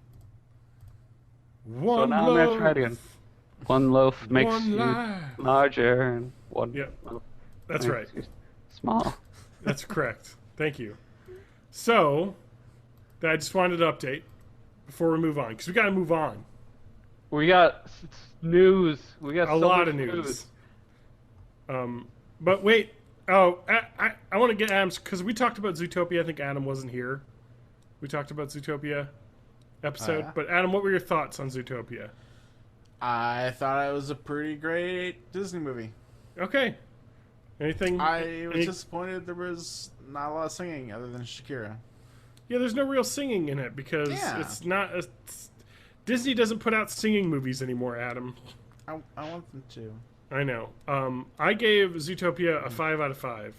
So One now loaf. I'm gonna try it again. One loaf makes One you life. larger, and one Yep. loaf That's makes right. you small. That's correct. Thank you. So, I just wanted to update before we move on, because we got to move on. We got news. We got A so lot much of news. But wait. Oh, I want to get Adam's, because we talked about Zootopia. I think Adam wasn't here. We talked about Zootopia episode. Yeah. But Adam, what were your thoughts on Zootopia? I thought it was a pretty great Disney movie. Okay. Anything? I was disappointed there was not a lot of singing other than Shakira. Yeah, there's no real singing in it because Yeah. it's not. Disney doesn't put out singing movies anymore, Adam. I want them to. I know. I gave Zootopia a 5 out of 5.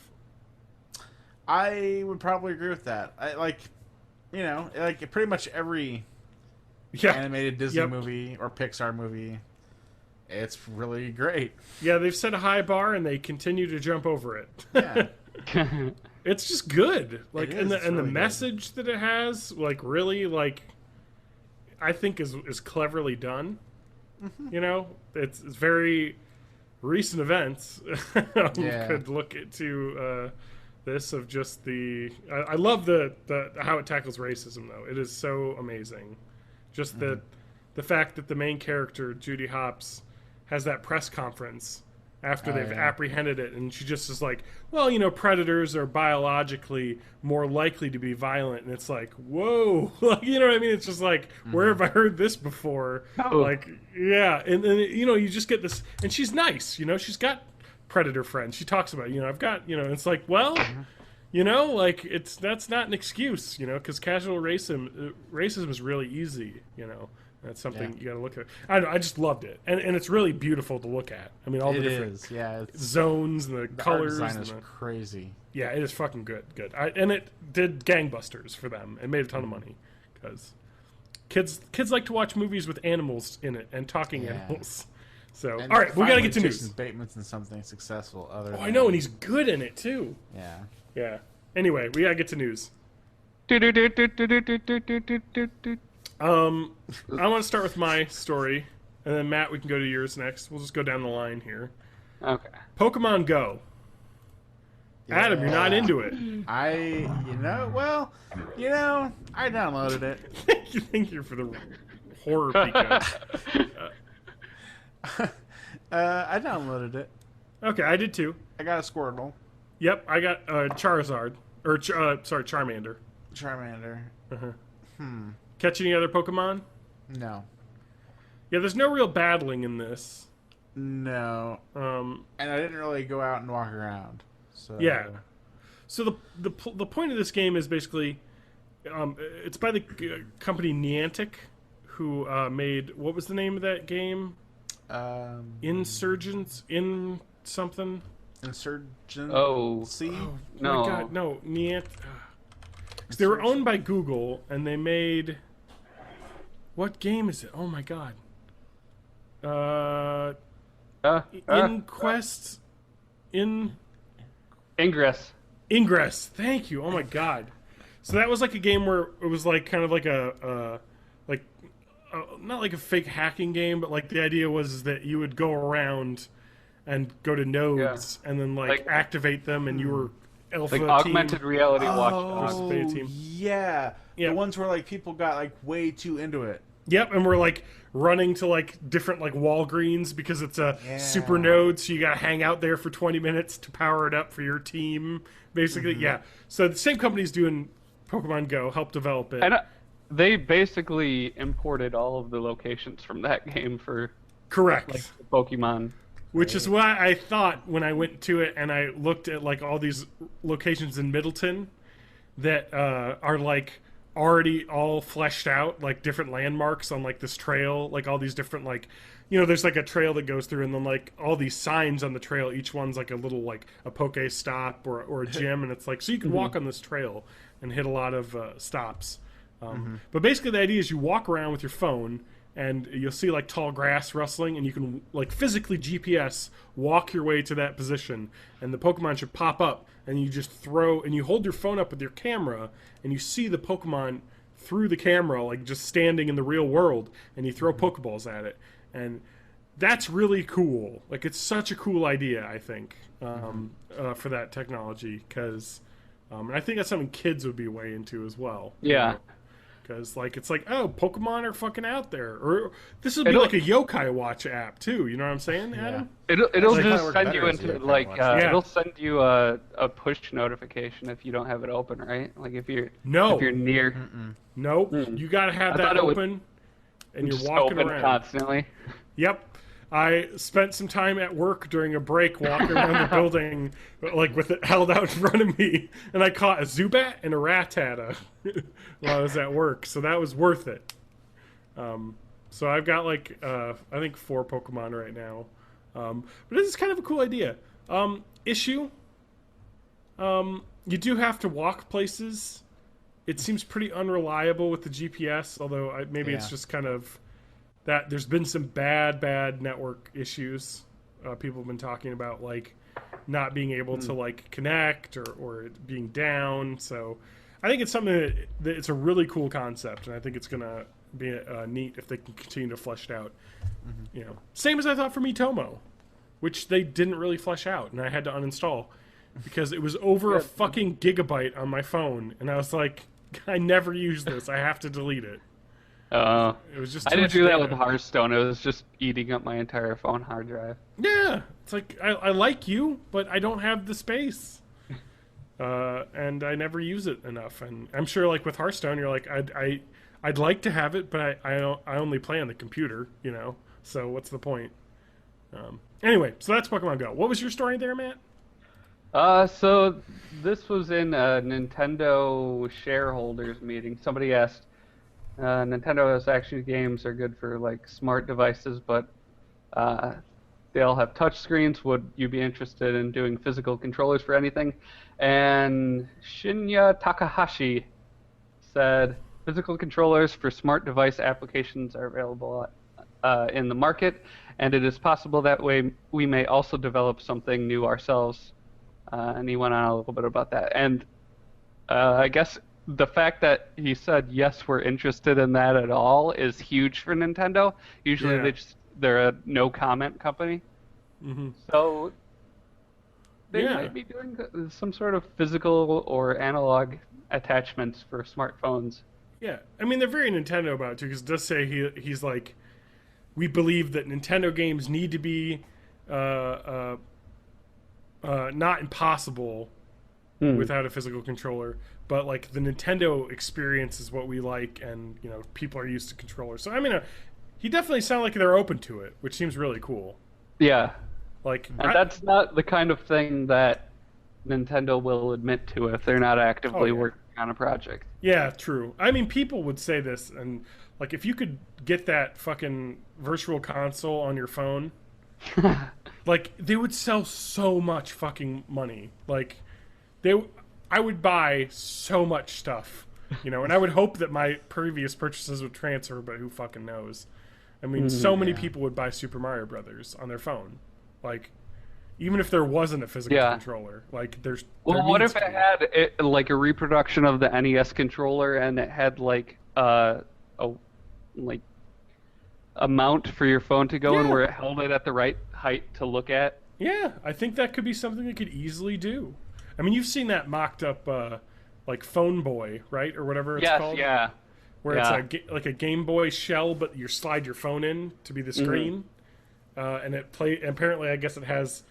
I would probably agree with that. Like pretty much every Yeah. animated Disney Yep. movie or Pixar movie, it's really great. Yeah, they've set a high bar and they continue to jump over it. Yeah. It's just good. Like, It and is. the It's and the really good. message that it has, like, really, like, I think is cleverly done. Mm-hmm. You know, it's very recent events. Yeah. Could look into this of just the. I love the how it tackles racism though. It is so amazing. Just Mm-hmm. the fact that the main character Judy Hopps has that press conference after they've yeah. apprehended it, and she just is like, well, predators are biologically more likely to be violent, and it's like, whoa, like, you know what I mean? It's just like, where have I heard this before? No. Like, yeah, and you just get this, and she's nice, she's got predator friends. She talks about, I've got, it's like, well, like, that's not an excuse, because casual racism is really easy, That's something Yeah. you got to look at. I don't know, I just loved it, and it's really beautiful to look at. I mean, all the It different is. Yeah. It's, zones and the the art colors. design And is crazy. yeah, it is fucking good. And it did gangbusters for them and made a ton of money because kids like to watch movies with animals in it and talking Yeah. animals. So, And all right, we got to finally get to Jason news. Bateman's in something successful. Other. Oh, I know, and he's good in it too. Yeah. Yeah. Anyway, we got to get to news. I want to start with my story, and then Matt, we can go to yours next. We'll just go down the line here. Okay. Pokemon Go. Adam, you're not into it. I downloaded it. Thank you for the horror peek. I downloaded it. Okay, I did too. I got a Squirtle, Yep, I got Charizard. Or, Charmander. Charmander. Catch any other Pokemon? No. Yeah, there's no real battling in this. No. And I didn't really go out and walk around. So Yeah. So the point of this game is basically, it's by the company Niantic, who made, what was the name of that game? Insurgents in something. Insurgent. Oh. See. No. My God, no, Niantic. They were owned by Google, and they made. What game is it? Oh my God. Inquest. Ingress. Ingress. Thank you. Oh my God. So that was like a game where it was like kind of like not like a fake hacking game, but like the idea was that you would go around and go to nodes and then like activate them, and you were alpha Like team. augmented reality watchdog. Beta team. Yeah. Yeah. The ones where like people got like way too into it. Yep, and we're like running to like different like Walgreens because it's a super node, so you gotta hang out there for 20 minutes to power it up for your team. Basically, yeah. So the same company's doing Pokemon Go, helped develop it. And they basically imported all of the locations from that game for Correct. like Pokemon. Which is why I thought when I went to it and I looked at like all these locations in Middleton that are like already all fleshed out, like different landmarks on like this trail, like all these different like, you know, there's like a trail that goes through and then like all these signs on the trail, each one's like a little like a Poke Stop or a gym, and it's like so you can walk on this trail and hit a lot of stops. But basically the idea is you walk around with your phone and you'll see like tall grass rustling, and you can like physically GPS walk your way to that position, and the Pokemon should pop up, and you just throw, and you hold your phone up with your camera, and you see the Pokemon through the camera, like just standing in the real world, and you throw Pokeballs at it, and that's really cool. Like it's such a cool idea, I think, for that technology, because I think that's something kids would be way into as well. Yeah. You know? Because, like, it's like, oh, Pokemon are fucking out there. Or this would be like a Yokai Watch app, too. You know what I'm saying, Adam? It'll like just send you into, like, it'll send you a push notification if you don't have it open, right? Like, if you're near... Nope. You got to have that open, and you're walking open around. Constantly. Yep. I spent some time at work during a break walking around the building, like with it held out in front of me, and I caught a Zubat and a Rattata while I was at work, so that was worth it. So I've got like I think 4 Pokemon right now, but this is kind of a cool idea. Issue: you do have to walk places. It seems pretty unreliable with the GPS, although maybe it's just kind of that there's been some bad network issues. People have been talking about like not being able to like connect or it being down. So I think it's something that it's a really cool concept, and I think it's gonna be neat if they can continue to flesh it out. You know, same as I thought for Miitomo, which they didn't really flesh out, and I had to uninstall because it was over a fucking gigabyte on my phone, and I was like, I never use this. I have to delete it. It was just I didn't do that with Hearthstone. It was just eating up my entire phone hard drive. Yeah, it's like I like you, but I don't have the space, and I never use it enough. And I'm sure, like with Hearthstone, you're like I'd like to have it, but I only play on the computer, you know. So what's the point? Anyway, so that's Pokemon Go. What was your story there, Matt? So this was in a Nintendo shareholders meeting. Somebody asked. Nintendo's action games are good for like smart devices, but they all have touch screens. Would you be interested in doing physical controllers for anything? And Shinya Takahashi said physical controllers for smart device applications are available in the market, and it is possible that way we may also develop something new ourselves. And he went on a little bit about that. And I guess the fact that he said, yes, we're interested in that at all is huge for Nintendo. Usually they're a no-comment company. So they might be doing some sort of physical or analog attachments for smartphones. Yeah, I mean, they're very Nintendo about it, too, because it does say he's like, we believe that Nintendo games need to be not impossible without a physical controller, but like the Nintendo experience is what we like, and you know, people are used to controllers. So I mean, he definitely sounded like they're open to it, which seems really cool. Yeah, like that's not the kind of thing that Nintendo will admit to if they're not actively working on a project. Yeah, true. I mean, people would say this, and like if you could get that fucking virtual console on your phone, like they would sell so much fucking money. Like I would buy so much stuff, you know, and I would hope that my previous purchases would transfer, but who fucking knows? I mean, so many people would buy Super Mario Brothers on their phone, like even if there wasn't a physical controller. Like what if it had like a reproduction of the NES controller, and it had like a mount for your phone to go in where it held it at the right height to look at? Yeah, I think that could be something they could easily do. I mean, you've seen that mocked up, like Phone Boy, right, or whatever it's called. Yeah. where it's like a Game Boy shell, but you slide your phone in to be the screen, and apparently, I guess it has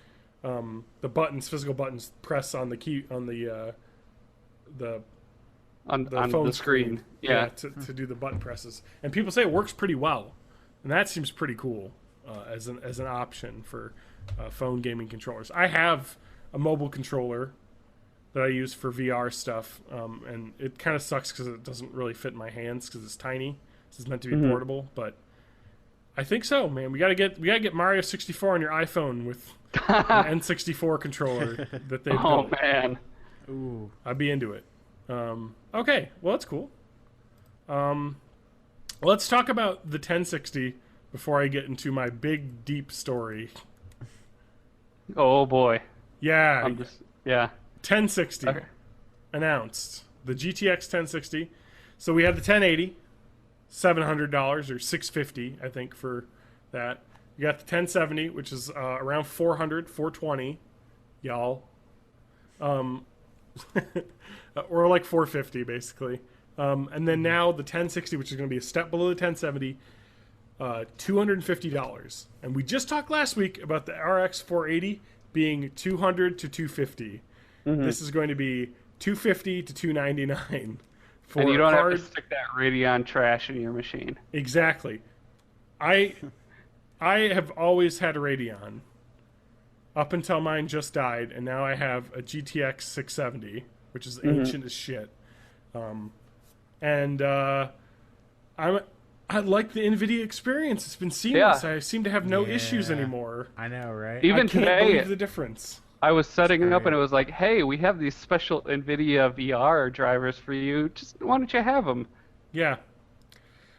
the buttons, physical buttons, press on the key on the phone screen. Yeah, to do the button presses, and people say it works pretty well, and that seems pretty cool as an option for phone gaming controllers. I have a mobile controller that I use for VR stuff, and it kind of sucks because it doesn't really fit in my hands because it's tiny. This is meant to be portable, but I think so, man. We gotta get Mario 64 on your iPhone with an N64 controller that they built. Oh man, Ooh. I'd be into it. Okay, well that's cool. Let's talk about the 1060 before I get into my big deep story. oh boy. Yeah, 1060 announced, the GTX 1060. So we had the 1080, $700 or $650, I think, for that. You got the 1070, which is around $420, y'all. Or like $450 basically. And then now the 1060, which is going to be a step below the 1070, $250. And we just talked last week about the RX 480 being $200 to $250. This is going to be $250 to $299 for And you don't a have card. to stick that Radeon trash in your machine. Exactly. I have always had a Radeon up until mine just died, and now I have a GTX 670, which is ancient as shit. I like the NVIDIA experience. It's been seamless. Yeah. I seem to have no issues anymore. I know, right? Even I can't today, believe the difference. I was setting up and it was like, hey, we have these special NVIDIA VR drivers for you. Just why don't you have them? Yeah.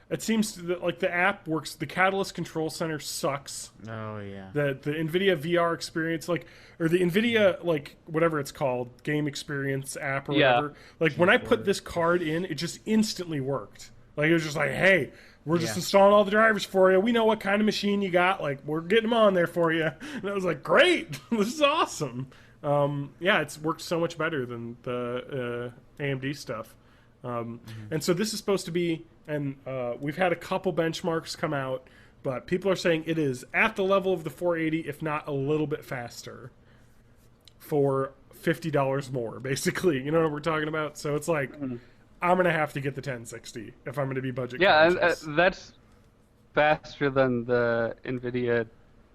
It seems like the app works. The Catalyst Control Center sucks. Oh yeah. The NVIDIA VR experience, or the NVIDIA, whatever it's called, game experience app or whatever. Like, when I put this card in, it just instantly worked. Like, it was just like, hey, we're just installing all the drivers for you. We know what kind of machine you got. Like, we're getting them on there for you. And I was like, great. This is awesome. It's worked so much better than the AMD stuff. And so this is supposed to be, and we've had a couple benchmarks come out, but people are saying it is at the level of the 480, if not a little bit faster, for $50 more, basically. You know what we're talking about? So it's like, I'm going to have to get the 1060 if I'm going to be budget conscious. And that's faster than the NVIDIA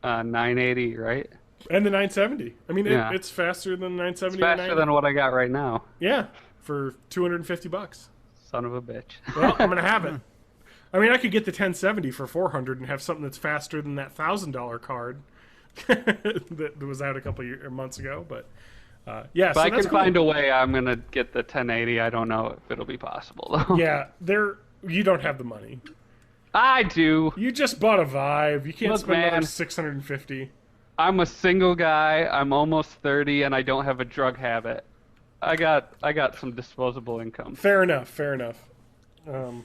980, right? And the 970. I mean, it's faster than the 970. It's faster than what I got right now. Yeah, for $250. Son of a bitch. Well, I'm going to have it. I mean, I could get the 1070 for $400 and have something that's faster than that $1,000 card that was out a couple months ago. But if so I that's can cool. find a way, I'm going to get the 1080. I don't know if it'll be possible, though. Yeah, you don't have the money. I do. You just bought a Vive. You can't Look, spend another man. $650. I'm a single guy. I'm almost 30, and I don't have a drug habit. I got some disposable income. Fair enough.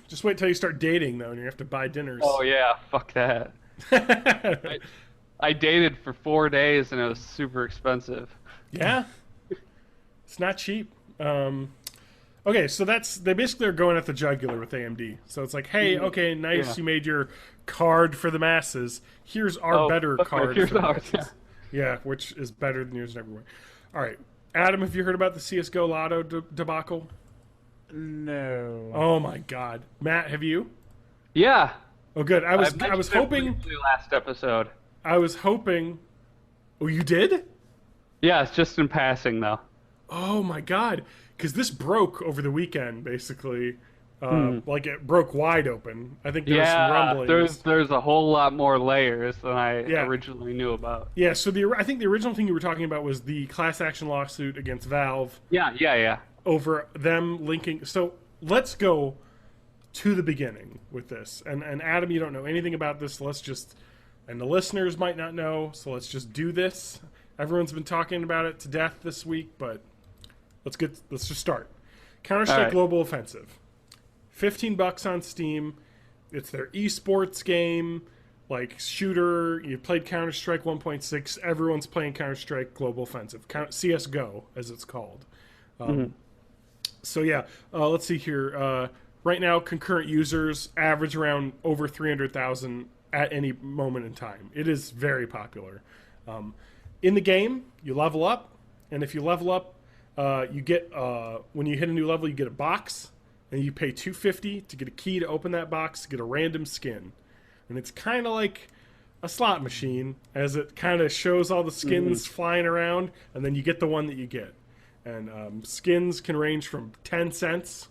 Just wait till you start dating, though, and you have to buy dinners. Oh yeah, fuck that. I dated for 4 days, and it was super expensive. Yeah, it's not cheap. Okay, so they basically are going at the jugular with AMD. So it's like, hey, okay, nice, you made your card for the masses. Here's our better card Here's for the ours, masses. Yeah, which is better than yours in every way. All right, Adam, have you heard about the CSGO Lotto debacle? No. Oh my God, Matt, have you? Yeah. Oh, good. I was mentioned it hoping. briefly last episode. I was hoping. Oh, you did? Yeah, it's just in passing though. Oh my God, because this broke over the weekend, basically. Like it broke wide open. I think there was some rumblings. there's a whole lot more layers than I originally knew about. Yeah, so I think the original thing you were talking about was the class action lawsuit against Valve. Yeah. Over them linking. So let's go to the beginning with this. And Adam, you don't know anything about this. So let's just, and the listeners might not know. So let's just do this. Everyone's been talking about it to death this week, but let's just start. Counter-Strike Global Offensive. $15 on Steam. It's their esports game, like shooter. You played Counter-Strike 1.6. Everyone's playing Counter-Strike Global Offensive. CSGO, as it's called. So yeah, let's see here. right now concurrent users average around over 300,000 at any moment in time. It is very popular. In the game, you level up, and if you level up, you get when you hit a new level, you get a box, and you pay $250 to get a key to open that box to get a random skin. And it's kind of like a slot machine, as it kind of shows all the skins flying around, and then you get the one that you get. And skins can range from 10 cents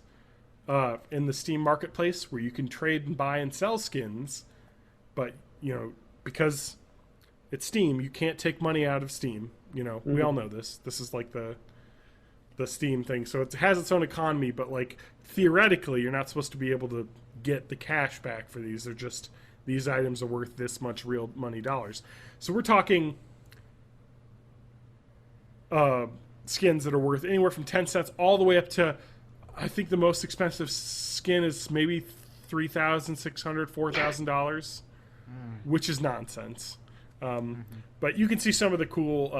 in the Steam marketplace, where you can trade and buy and sell skins, but because it's Steam, you can't take money out of Steam. We all know this. This is like the Steam thing, so it has its own economy, but like theoretically you're not supposed to be able to get the cash back for these. They're just, these items are worth this much real money dollars. So we're talking skins that are worth anywhere from 10 cents all the way up to, I think the most expensive skin is maybe $3,600, $4,000, which is nonsense. But you can see some of the cool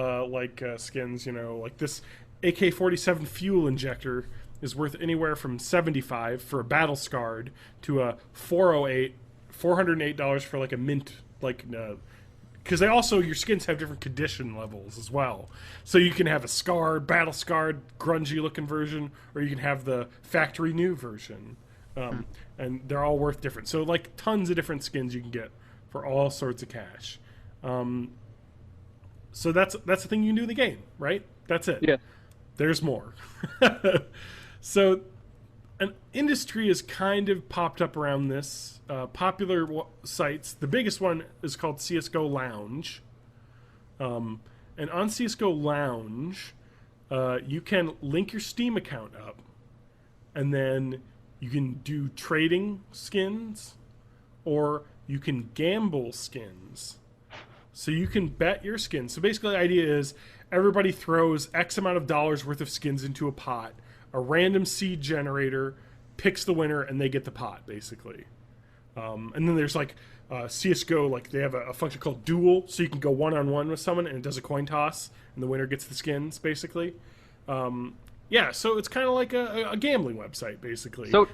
skins, like this AK-47 fuel injector is worth anywhere from $75 for a battle scarred to a $408 for like a mint, because they also, your skins have different condition levels as well. So you can have a scarred, battle scarred, grungy looking version, or you can have the factory new version, and they're all worth different. So like tons of different skins you can get for all sorts of cash. So that's the thing you can do in the game, right? That's it. Yeah. There's more. So an industry has kind of popped up around this. Popular sites, the biggest one is called CSGO Lounge. And on CSGO Lounge, you can link your Steam account up, and then you can do trading skins, or you can gamble skins. So you can bet your skins. So basically the idea is everybody throws X amount of dollars worth of skins into a pot. A random seed generator picks the winner, and they get the pot, basically. And then there's CSGO, they have a function called Duel, so you can go one-on-one with someone, and it does a coin toss, and the winner gets the skins, basically. So it's kind of like a gambling website, basically. So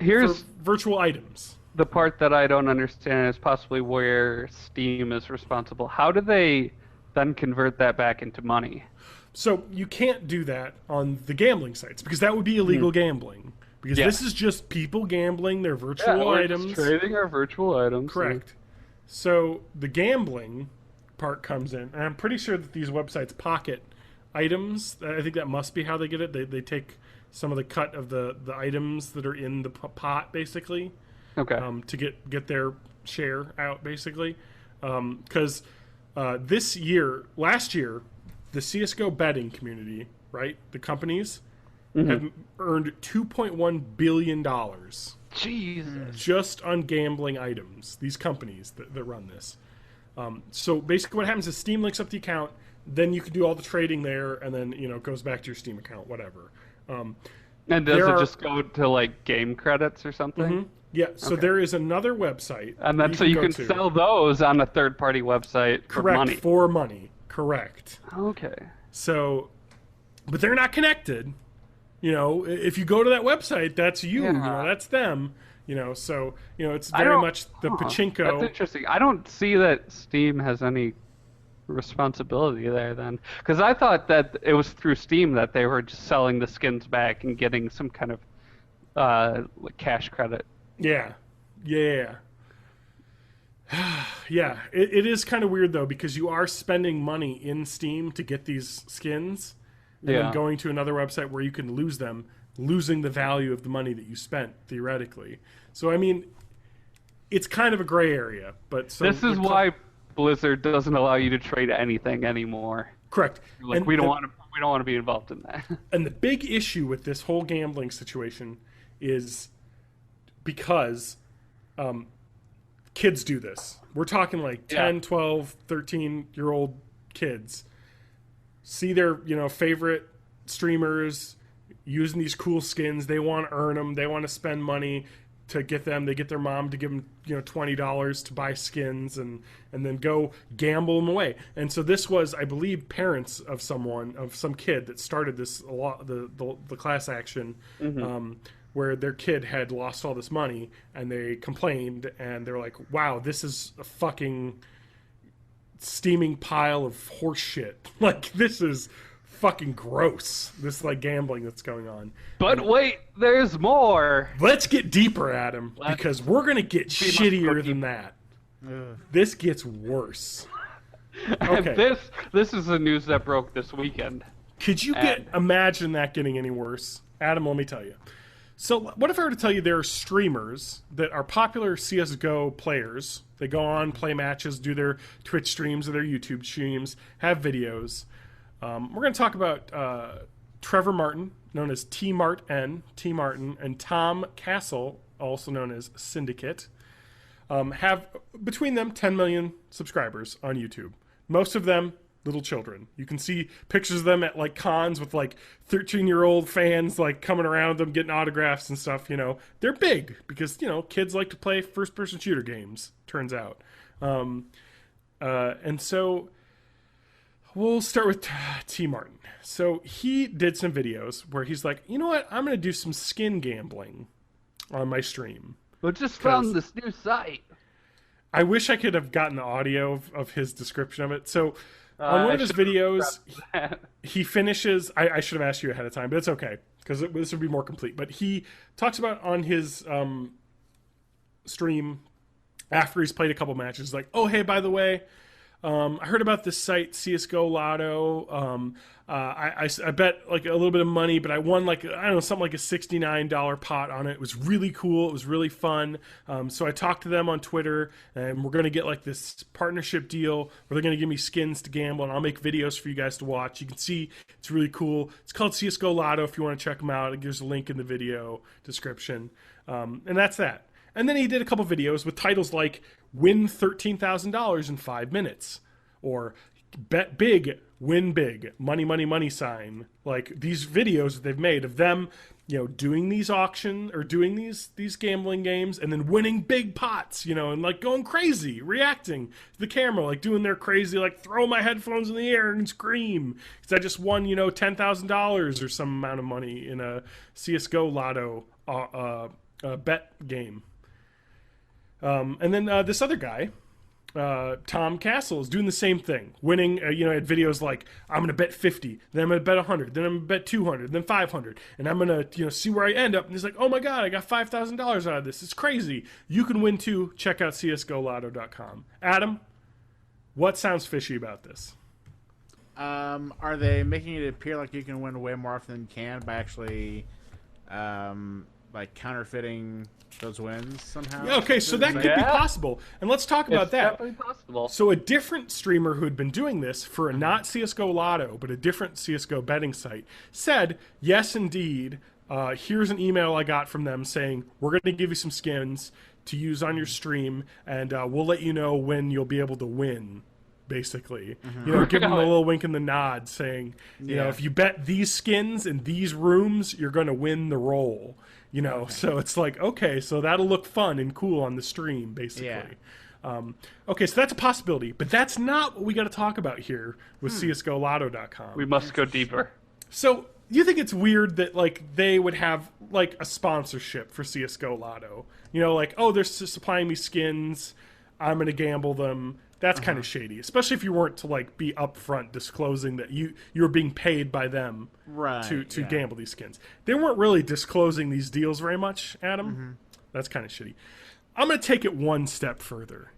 here's for virtual items. The part that I don't understand is possibly where Steam is responsible. How do they then convert that back into money? So you can't do that on the gambling sites, because that would be illegal gambling. Because this is just people gambling their virtual items. Just trading our virtual items. Correct. So the gambling part comes in, and I'm pretty sure that these websites pocket items. I think that must be how they get it. They take some of the cut of the items that are in the pot, basically. Okay. To get their share out, basically. Because last year, the CSGO betting community, right, the companies, have earned $2.1 billion. Jesus. Just on gambling items, these companies that run this. So basically what happens is Steam links up the account, then you can do all the trading there, and then, it goes back to your Steam account, whatever. And does it just go to, game credits or something? Mm-hmm. Yeah, so there is another website. And then so you can sell those on a third-party website for money. For money. Correct. Okay. So, but they're not connected. If you go to that website, that's you. That's them. So it's very much the pachinko. That's interesting. I don't see that Steam has any responsibility there then, because I thought that it was through Steam that they were just selling the skins back and getting some kind of cash credit. Yeah. It is kind of weird though, because you are spending money in Steam to get these skins, and then going to another website where you can lose them, losing the value of the money that you spent theoretically. So I mean, it's kind of a gray area. But this is why Blizzard doesn't allow you to trade anything anymore. Correct. We don't want to be involved in that. And the big issue with this whole gambling situation is because kids do this. We're talking 10, 12, 13-year-old kids see their, favorite streamers using these cool skins. They want to earn them. They want to spend money to get them. They get their mom to give them, $20 to buy skins and then go gamble them away. And so this was, I believe, parents of some kid that started this, the class action. where their kid had lost all this money, and they complained, and they're like, wow, this is a fucking steaming pile of horse shit. Like, this is fucking gross, this like gambling that's going on. But wait, there's more. Let's get deeper, Adam, because we're gonna get shittier than that. This gets worse. Okay. This is the news that broke this weekend. Could you imagine that getting any worse? Adam, let me tell you. So what if I were to tell you there are streamers that are popular CSGO players? They go on, play matches, do their Twitch streams or their YouTube streams, have videos. We're going to talk about Trevor Martin, known as tmartn, and Tom Castle, also known as Syndicate, have between them 10 million subscribers on YouTube. Most of them little children. You can see pictures of them at like cons with like 13-year-old fans like coming around them getting autographs and stuff. You know, they're big because, you know, kids like to play first-person shooter games, turns out. And so we'll start with T. Martin. So he did some videos where he's like, you know what, I'm going to do some skin gambling on my stream. We just found this new site. I wish I could have gotten the audio of his description of it. So on one of his videos, he finishes... I should have asked you ahead of time, but it's okay, because this would be more complete. But he talks about on his stream, after he's played a couple matches, like, oh, hey, by the way, I heard about this site, CSGO Lotto. I bet like a little bit of money, but I won like, I don't know, something like a $69 pot on it. It was really cool. It was really fun. So I talked to them on Twitter, and we're going to get like this partnership deal where they're going to give me skins to gamble, and I'll make videos for you guys to watch. You can see it's really cool. It's called CSGO Lotto if you want to check them out. There's a link in the video description. And that's that. And then he did a couple videos with titles like win $13,000 in 5 minutes, or bet big, win big, money, money, money sign. Like these videos that they've made of them, you know, doing these auction or doing these gambling games and then winning big pots, you know, and like going crazy, reacting to the camera, like doing their crazy, like throw my headphones in the air and scream because I just won, you know, $10,000 or some amount of money in a CSGO Lotto bet game. And then this other guy, Tom Castle, is doing the same thing, winning, you know, at videos like, I'm going to bet 50, then I'm going to bet 100, then I'm going to bet 200, then 500, and I'm going to, you know, see where I end up. And he's like, oh my God, I got $5,000 out of this. It's crazy. You can win too. Check out csgolotto.com. Adam, what sounds fishy about this? Are they making it appear like you can win way more often than you can by actually, like counterfeiting those wins somehow? Yeah, okay, so that could be possible. And let's talk about that. It's definitely possible. So a different streamer who had been doing this for not CSGO Lotto, but a different CSGO betting site, said, yes, indeed, here's an email I got from them saying, we're going to give you some skins to use on your stream, and we'll let you know when you'll be able to win, basically. You know, give them a little wink in the nod saying, you know, if you bet these skins in these rooms, you're going to win the roll. You know, so it's like, okay, so that'll look fun and cool on the stream, basically. Yeah. Okay, so that's a possibility, but that's not what we got to talk about here with csgolotto.com. We must go deeper. So you think it's weird that, like, they would have, like, a sponsorship for CSGO Lotto? You know, like, oh, they're supplying me skins, I'm going to gamble them. That's kind of shady, especially if you weren't to like be upfront disclosing that you were being paid by them to gamble these skins. They weren't really disclosing these deals very much, Adam. That's kind of shitty. I'm going to take it one step further.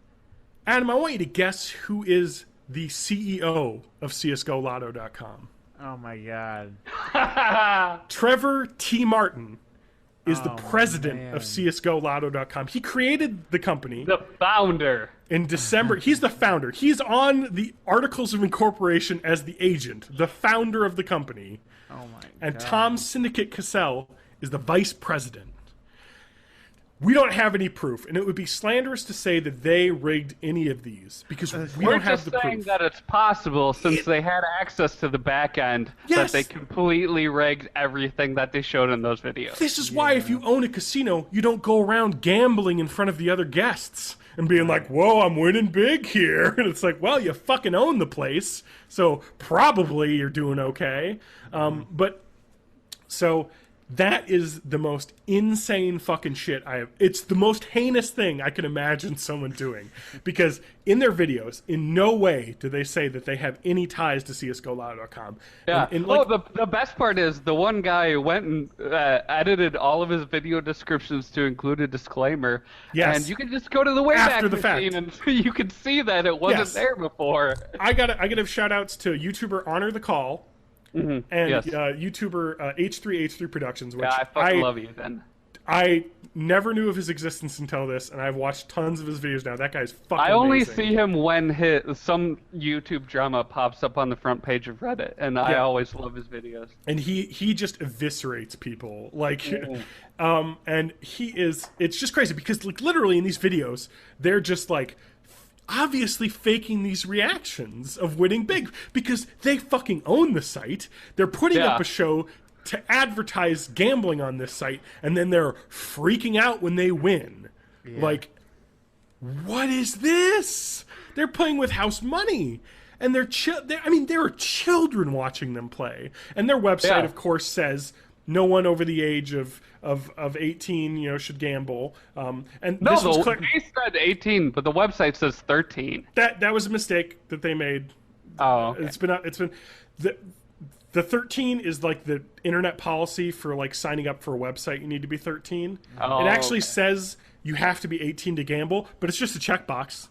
Adam, I want you to guess who is the CEO of csgolotto.com. Oh my God. Trevor T. Martin is the president of csgolotto.com. He created the company. The founder. In December. He's the founder. He's on the Articles of Incorporation as the agent, the founder of the company. Oh my God. And Tom Syndicate Cassell is the vice president. We don't have any proof, and it would be slanderous to say that they rigged any of these because we don't have the proof. We're just saying that it's possible since they had access to the back end that they completely rigged everything that they showed in those videos. This is why if you own a casino, you don't go around gambling in front of the other guests and being like, whoa, I'm winning big here. And it's like, well, you fucking own the place, so probably you're doing okay. So That is the most insane fucking shit I have. It's the most heinous thing I can imagine someone doing. Because in their videos, in no way do they say that they have any ties to csgolotto.com. Yeah. The best part is the one guy went and edited all of his video descriptions to include a disclaimer. Yes. And you can just go to the Wayback After the Machine fact. and you can see that it wasn't there before. I gotta give shout outs to YouTuber Honor the Call. And YouTuber H3H3 Productions, which I fucking love you then. I never knew of his existence until this, and I've watched tons of his videos now. That guy's fucking I only amazing. see him when some YouTube drama pops up on the front page of Reddit, and I always love his videos. And he just eviscerates people, like, and it's just crazy because, like, literally in these videos, they're just like obviously faking these reactions of winning big because they fucking own the site. They're putting up a show to advertise gambling on this site, and then they're freaking out when they win. Like, what is this? They're playing with house money, and there are children watching them play, and their website, of course, says no one over the age of 18, should gamble. And no, they said 18, but the website says 13. That was a mistake that they made. Oh, okay. It's been the 13 is like the internet policy for like signing up for a website. You need to be 13. Oh, it actually says you have to be 18 to gamble, but it's just a checkbox.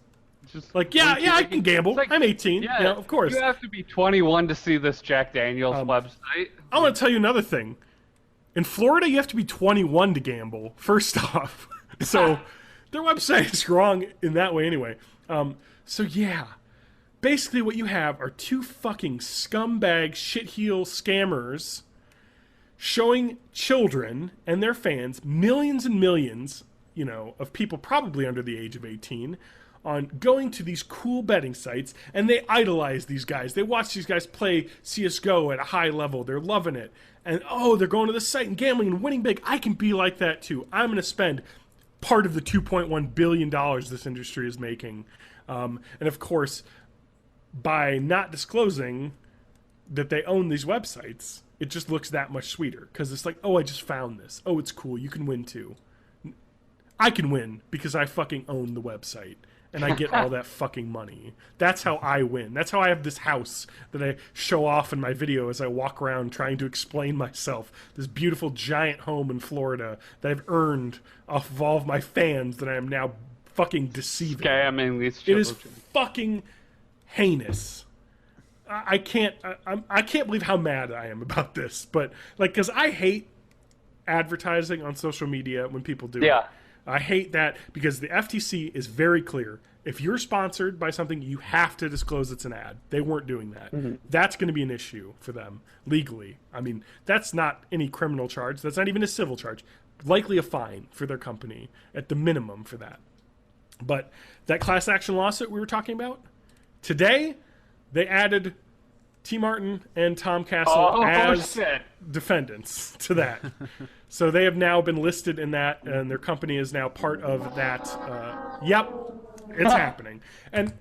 Just like, I can gamble. Like, I'm 18. Yeah, of course. You have to be 21 to see this Jack Daniels website. I want to tell you another thing. In Florida, you have to be 21 to gamble, first off. So their website is wrong in that way anyway. Basically what you have are two fucking scumbag shitheel scammers showing children and their fans, millions and millions, of people probably under the age of 18, on going to these cool betting sites, and they idolize these guys. They watch these guys play CSGO at a high level. They're loving it. And, they're going to the site and gambling and winning big. I can be like that, too. I'm going to spend part of the $2.1 billion this industry is making. And, of course, by not disclosing that they own these websites, it just looks that much sweeter. Because it's like, I just found this. Oh, it's cool. You can win, too. I can win because I fucking own the website. And I get all that fucking money. That's how I win. That's how I have this house that I show off in my video as I walk around trying to explain myself. This beautiful giant home in Florida that I've earned off of all of my fans that I am now fucking deceiving. Scamming these children. It is fucking heinous. I can't believe how mad I am about this. But, because I hate advertising on social media when people do it. I hate that because the FTC is very clear. If you're sponsored by something, you have to disclose it's an ad. They weren't doing that. Mm-hmm. That's going to be an issue for them legally. I mean, that's not any criminal charge. That's not even a civil charge. Likely a fine for their company at the minimum for that. But that class action lawsuit we were talking about, today they added tmartn and Tom Castle as defendants to that. So they have now been listed in that, and their company is now part of that. It's happening. And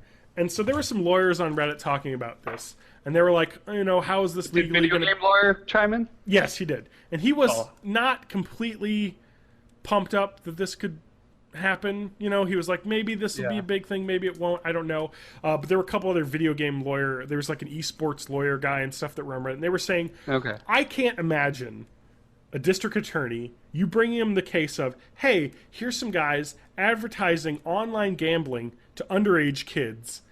so there were some lawyers on Reddit talking about this, and they were like, how is this legally going to... Did video game lawyer chime in? Yes, he did. And he was not completely pumped up that this could happen. He was like, maybe this will be a big thing, maybe it won't, I don't know. But there were a couple other video game lawyer, there was like an esports lawyer guy and stuff that were on Reddit, and they were saying, I can't imagine a district attorney, you bring him the case of, hey, here's some guys advertising online gambling to underage kids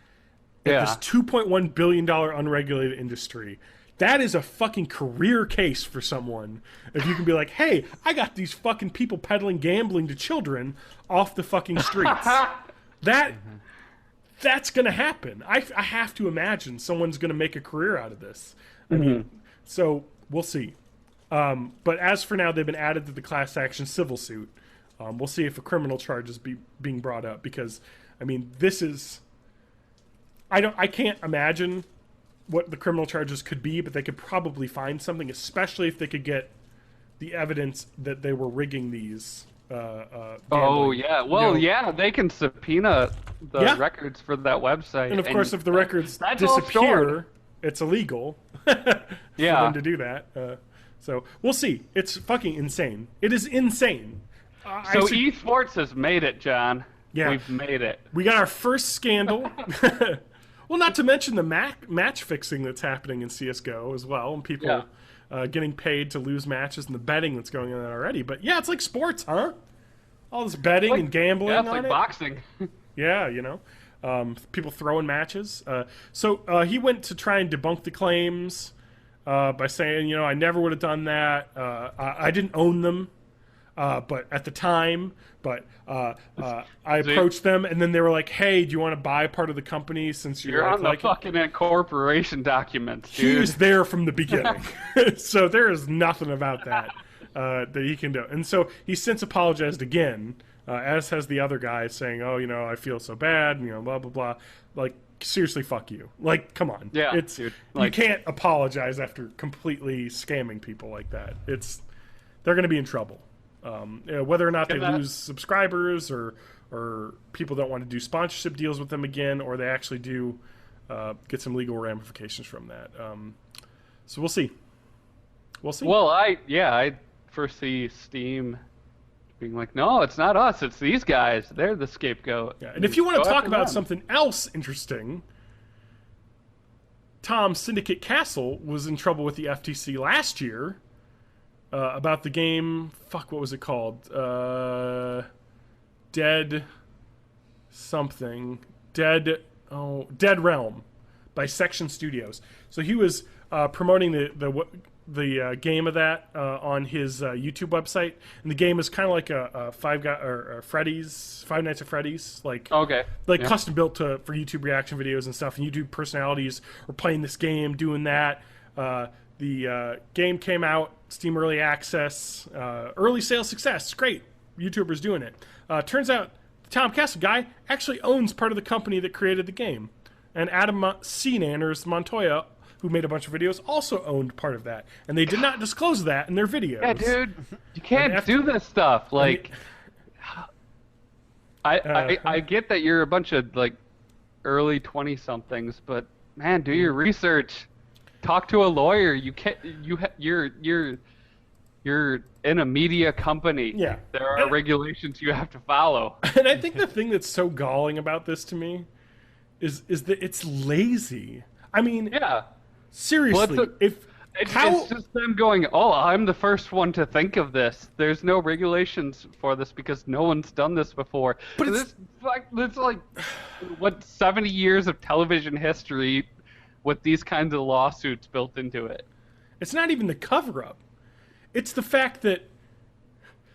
in this $2.1 billion unregulated industry. That is a fucking career case for someone. If you can be like, hey, I got these fucking people peddling gambling to children off the fucking streets. That's going to happen. I have to imagine someone's going to make a career out of this. I mean, so we'll see. But as for now, they've been added to the class action civil suit. We'll see if a criminal charge is being brought up because, I mean, this is... I can't imagine what the criminal charges could be, but they could probably find something, especially if they could get the evidence that they were rigging these. They can subpoena the records for that website. And of course, if the records disappear, it's illegal for them to do that. So we'll see. It's fucking insane. It is insane. So esports has made it, John. Yeah. We've made it. We got our first scandal. Well, not to mention the match fixing that's happening in CSGO as well, and people getting paid to lose matches and the betting that's going on already. But yeah, it's like sports, huh? All this betting and gambling. Yeah, it's on like it. boxing. Yeah, you know, people throwing matches. So he went to try and debunk the claims by saying, you know, I never would have done that. I didn't own them. But at the time, I approached them, and then they were like, "Hey, do you want to buy part of the company since You're on the fucking incorporation documents, dude." He was there from the beginning, so there is nothing about that that he can do. And so he's since apologized again, as has the other guy, saying, "Oh, you know, I feel so bad, you know, blah blah blah." Like, seriously, fuck you. Like, come on. Yeah, it's dude. Like, you can't apologize after completely scamming people like that. They're going to be in trouble. Whether or not they lose subscribers or people don't want to do sponsorship deals with them again, or they actually do get some legal ramifications from that. So we'll see. We'll see. Well, I foresee Steam being like, no, it's not us, it's these guys. They're the scapegoat. Yeah. And if you want to talk about something else interesting, Tom Syndicate Castle was in trouble with the FTC last year. About the game, what was it called? Dead Realm by Section Studios. So he was promoting the game of that on his YouTube website, and the game is kind of like a Five Nights at Freddy's, custom built for YouTube reaction videos and stuff. And YouTube personalities were playing this game, doing that. The game came out, Steam Early Access, early sales success. Great. YouTubers doing it. Turns out the Tom Castle guy actually owns part of the company that created the game. And Adam C. Nanners Montoya, who made a bunch of videos, also owned part of that. And they did not disclose that in their videos. Yeah, dude. You can't do this stuff. Like, I get that you're a bunch of, like, early 20-somethings, but, man, do your research. Talk to a lawyer. You can't. You're in a media company. Yeah. There are regulations you have to follow. And I think the thing that's so galling about this to me is that it's lazy. I mean, yeah. Seriously, well, it's just them going, "Oh, I'm the first one to think of this. There's no regulations for this because no one's done this before." But it's like what 70 years of television history with these kinds of lawsuits built into it. It's not even the cover-up. It's the fact that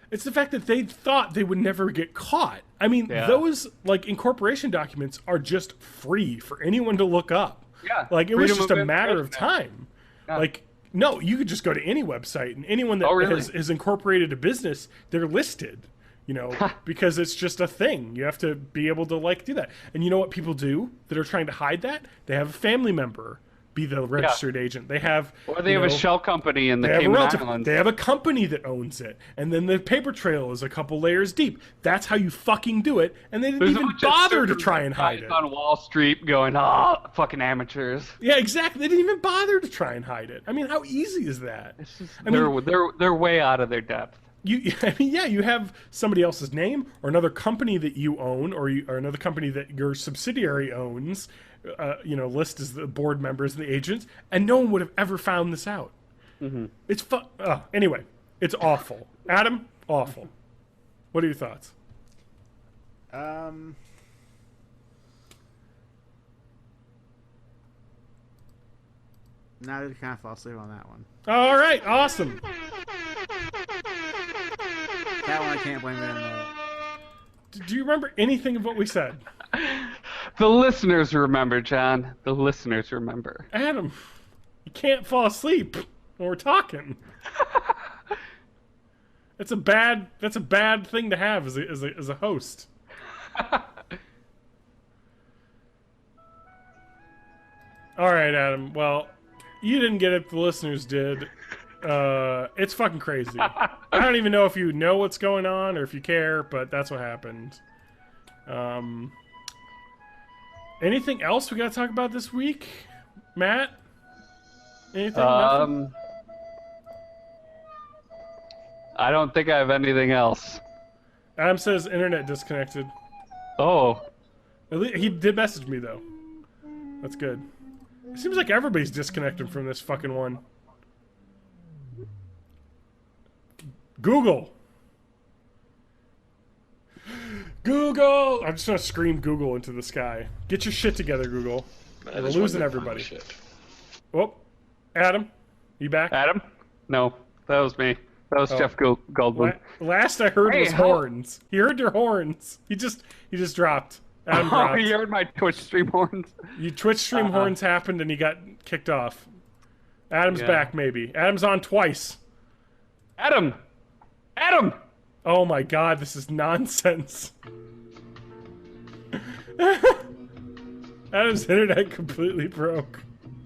they thought they would never get caught. I mean, those incorporation documents are just free for anyone to look up. Yeah. Like, it was just a matter of time. Yeah. Like, no, you could just go to any website, and anyone that has incorporated a business, they're listed. You know, because it's just a thing. You have to be able to do that. And you know what people do that are trying to hide that? They have a family member be the registered agent. They have, or they have a shell company in the Cayman Islands. They have a company that owns it, and then the paper trail is a couple layers deep. That's how you fucking do it. And they didn't even bother to try and hide it. On Wall Street, going, "Oh, fucking amateurs." Yeah, exactly. They didn't even bother to try and hide it. I mean, how easy is that? It's just, they're way out of their depth. You have somebody else's name or another company that you own or another company that your subsidiary owns, list as the board members and the agents, and no one would have ever found this out. Mm-hmm. It's anyway, it's awful. Adam, awful. What are your thoughts? Now I kind of fall asleep on that one. All right, awesome. That one I can't blame them. Do you remember anything of what we said? The listeners remember, John. The listeners remember. Adam, you can't fall asleep when we're talking. That's a bad thing to have as a host. All right, Adam. Well, you didn't get it. The listeners did. It's fucking crazy. I don't even know if you know what's going on or if you care, but that's what happened. Anything else we got to talk about this week, Matt? Anything? Nothing? I don't think I have anything else. Adam says internet disconnected. Oh. He did message me though. That's good. It seems like everybody's disconnected from this fucking one. Google. Google! I'm just gonna scream Google into the sky. Get your shit together, Google. We're losing everybody. Oh, Adam, you back? Adam? No, that was me. That was Jeff Goldblum. Last I heard was horns. He heard your horns. He just dropped. Adam dropped. You heard my Twitch stream horns? Your Twitch stream horns happened and he got kicked off. Adam's back, maybe. Adam's on twice. Adam! Adam! Oh my god, this is nonsense. Adam's internet completely broke.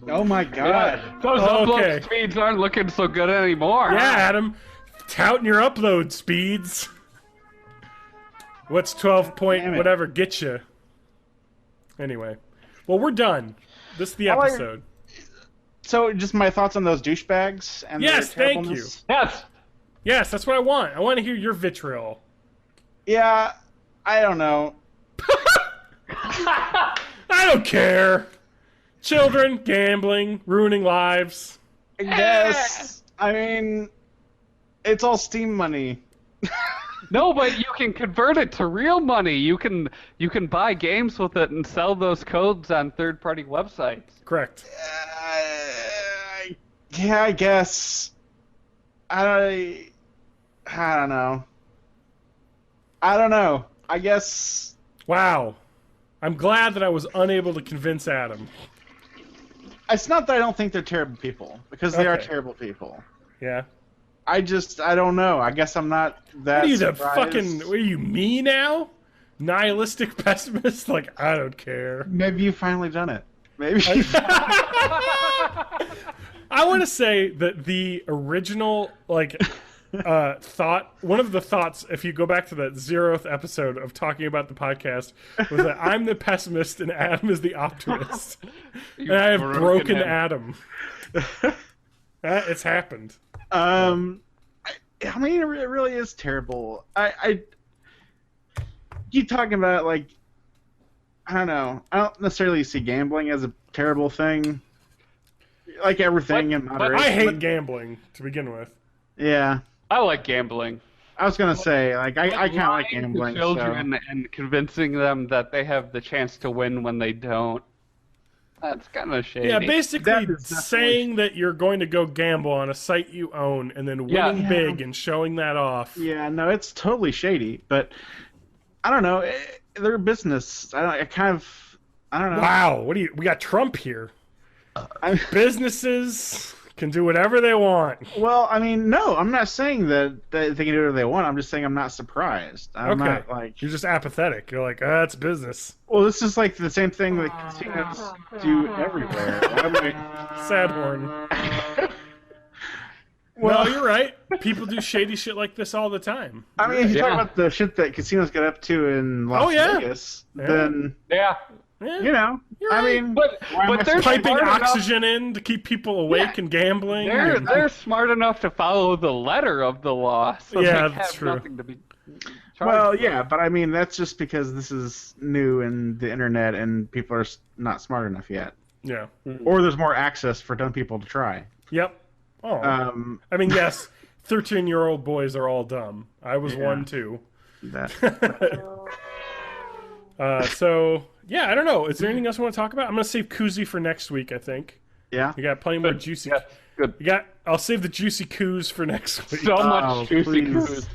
Oh my god. Yeah, those upload speeds aren't looking so good anymore. Yeah, Adam. Touting your upload speeds. What's 12 point whatever get you? Anyway. Well, we're done. This is the episode. So, just my thoughts on those douchebags and their thank you. Yes. Yes, that's what I want. I want to hear your vitriol. Yeah, I don't know. I don't care. Children, gambling, ruining lives. I guess. I mean, it's all Steam money. No, but you can convert it to real money. You can buy games with it and sell those codes on third-party websites. Correct. Yeah, I guess. I don't know. I guess. Wow. I'm glad that I was unable to convince Adam. It's not that I don't think they're terrible people, because they are terrible people. Yeah. I don't know. I guess I'm not that. What are you, surprised. what are you, me now? Nihilistic pessimist? Like, I don't care. Maybe you've finally done it. Maybe. I want to say that the original, thought, one of the thoughts, if you go back to that 0th episode of talking about the podcast, was that I'm the pessimist and Adam is the optimist. And I have broken Adam. It's happened. I mean, it really is terrible. I keep talking about, I don't know. I don't necessarily see gambling as a terrible thing. Like everything in moderation. I hate gambling, to begin with. Yeah. I like gambling. I was gonna say, I kind of like gambling. Children and convincing them that they have the chance to win when they don't. That's kind of shady. Yeah, basically saying that you're going to go gamble on a site you own and then winning big and showing that off. Yeah, no, it's totally shady. But I don't know. They're a business. I don't know. Wow, we got Trump here. Businesses can do whatever they want. Well, I mean, no, I'm not saying that they can do whatever they want. I'm just saying I'm not surprised. I'm not You're just apathetic. You're like, it's business. Well, this is like the same thing that casinos do everywhere. Sad horn. Well, no, you're right. People do shady shit like this all the time. I mean, if you talk about the shit that casinos get up to in Las Vegas, then you know, I mean, but they're piping oxygen in to keep people awake and gambling. They're smart enough to follow the letter of the law, so that's true. Nothing to be well, yeah, but I mean that's just because this is new in the internet and people are not smart enough yet. Yeah, or there's more access for dumb people to try. Yep. Oh, I mean, yes, 13-year-old boys are all dumb. I was one too. So. Yeah, I don't know. Is there anything else you want to talk about? I'm going to save Koozie for next week, I think. Yeah? You got plenty more juicy... Yeah, good. I'll save the juicy coos for next week. So much juicy coos.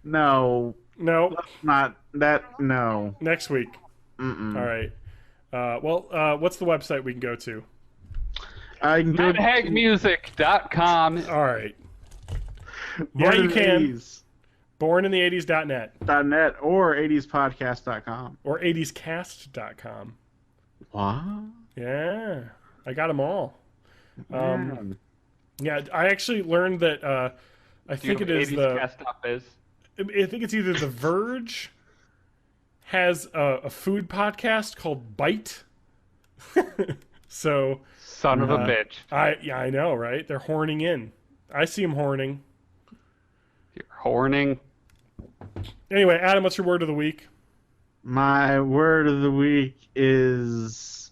No. No. Let's not... No. Next week. Mm-mm. All right. What's the website we can go to? MadHagMusic.com. All right. Yeah, you can. BornInThe80s.net. .net or 80spodcast.com. Or 80scast.com. What? Yeah. I got them all. Yeah, I actually learned that I think it is I think it's either The Verge has a food podcast called Bite. So... Son of a bitch. I know, right? They're horning in. I see them horning. You're Horning. Anyway, Adam, what's your word of the week? My word of the week is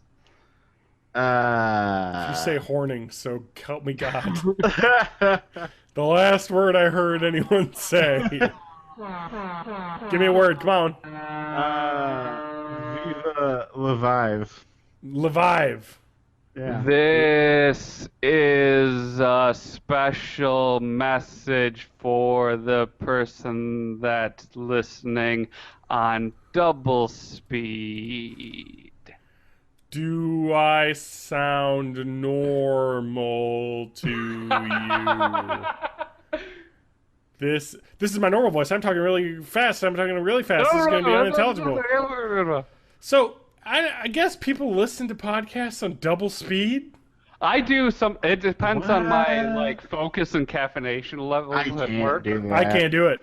You say horning, so help me God. The last word I heard anyone say. Give me a word, come on. Viva La Vive. Levive. Yeah. This is a special message for the person that's listening on double speed. Do I sound normal to you? This is my normal voice. I'm talking really fast. I'm talking really fast. This is going to be unintelligible. So, I guess people listen to podcasts on double speed? I do some. It depends on my focus and caffeination levels at work. I can't do it.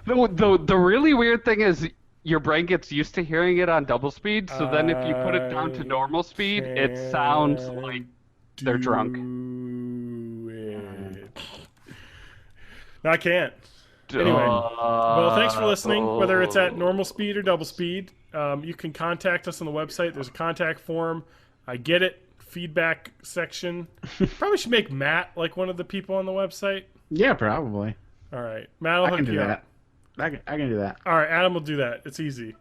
The really weird thing is your brain gets used to hearing it on double speed, so then if you put it down to normal speed, it sounds like they're drunk. No, I can't. Anyway, well, thanks for listening, whether it's at normal speed or double speed. You can contact us on the website. There's a contact form. I get it. Feedback section. Probably should make Matt like one of the people on the website. Yeah, probably. All right. Matt will hook you up. I can do that. All right, Adam will do that. It's easy.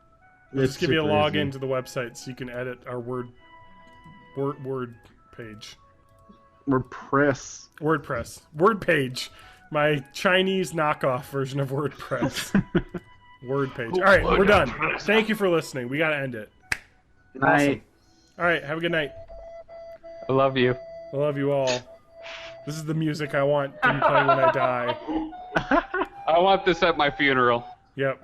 We'll just give you a login easy. to the website so you can edit our word page. WordPress. Word page. My Chinese knockoff version of WordPress. Word page. All right, we're done. Thank you for listening. We got to end it. Night. Awesome. All right, have a good night. I love you. I love you all. This is the music I want to be playing when I die. I want this at my funeral. Yep.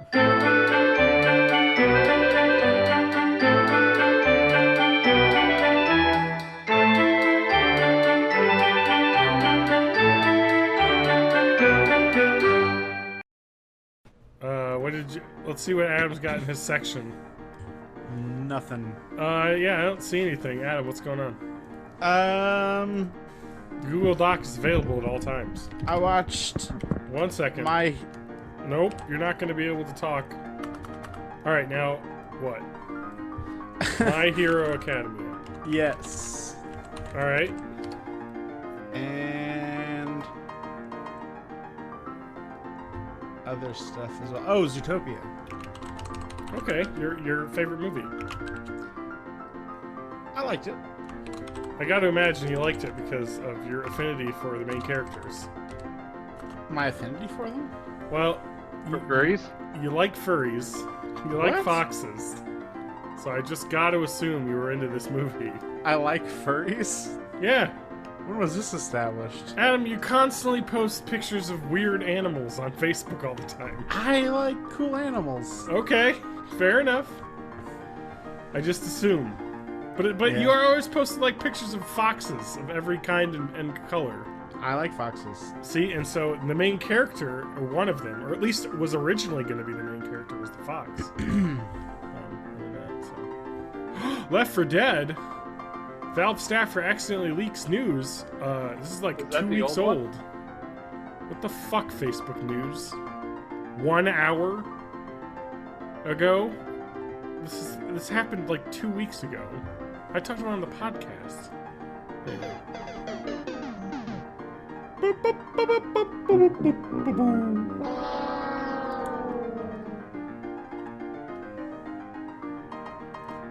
Let's see what Adam's got in his section. Nothing. Yeah, I don't see anything. Adam, what's going on? Google Docs is available at all times. I watched 1 second. Nope, you're not going to be able to talk. All right, now what? My Hero Academia. Yes. All right. And other stuff as well. Oh, Zootopia. Okay, your favorite movie. I liked it. I got to imagine you liked it because of your affinity for the main characters. My affinity for them? Well, Furries? You like furries. You like What? foxes. So I just got to assume you were into this movie. I like furries? Yeah. When was this established? Adam, you constantly post pictures of weird animals on Facebook all the time. I like cool animals. Okay, fair enough. I just assume. But you are always posting like pictures of foxes of every kind and color. I like foxes. See, and so the main character, or one of them, or at least was originally going to be the main character, was the fox. Left 4 Dead. Valve staffer accidentally leaks news. This is like 2 weeks old. What the fuck, Facebook news? 1 hour ago? This happened like 2 weeks ago. I talked about it on the podcast.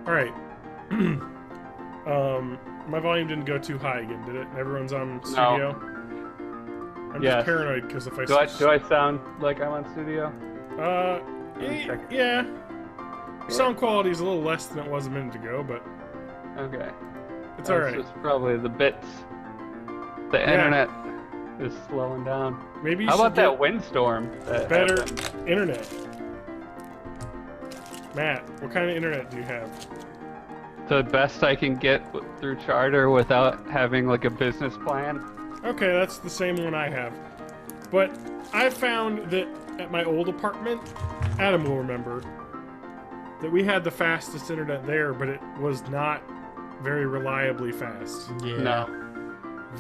Alright. My volume didn't go too high again, did it? Everyone's on studio? No. I'm just paranoid because if I do I sound like I'm on studio? Yeah. Sound quality is a little less than it was a minute ago, but okay. It's alright. It's just probably the bits. The internet is slowing down. Maybe you How should about that windstorm? Better internet. Matt, what kind of internet do you have? The best I can get through Charter without having like a business plan. Okay, that's the same one I have. But I found that at my old apartment, Adam will remember, that we had the fastest internet there, but it was not very reliably fast. Yeah. No.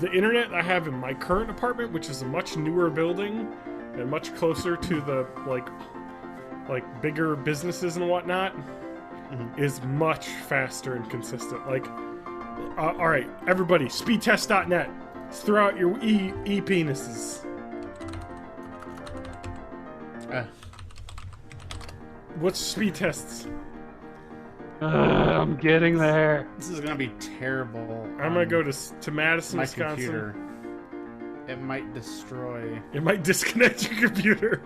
The internet I have in my current apartment, which is a much newer building, and much closer to the like bigger businesses and whatnot is much faster and consistent. Like, all right, everybody, speedtest.net. Let's throw out your e-penises. What's speed tests? I'm getting there. This is gonna be terrible. I'm gonna go to Madison, my Wisconsin. computer. It might destroy. It might disconnect your computer.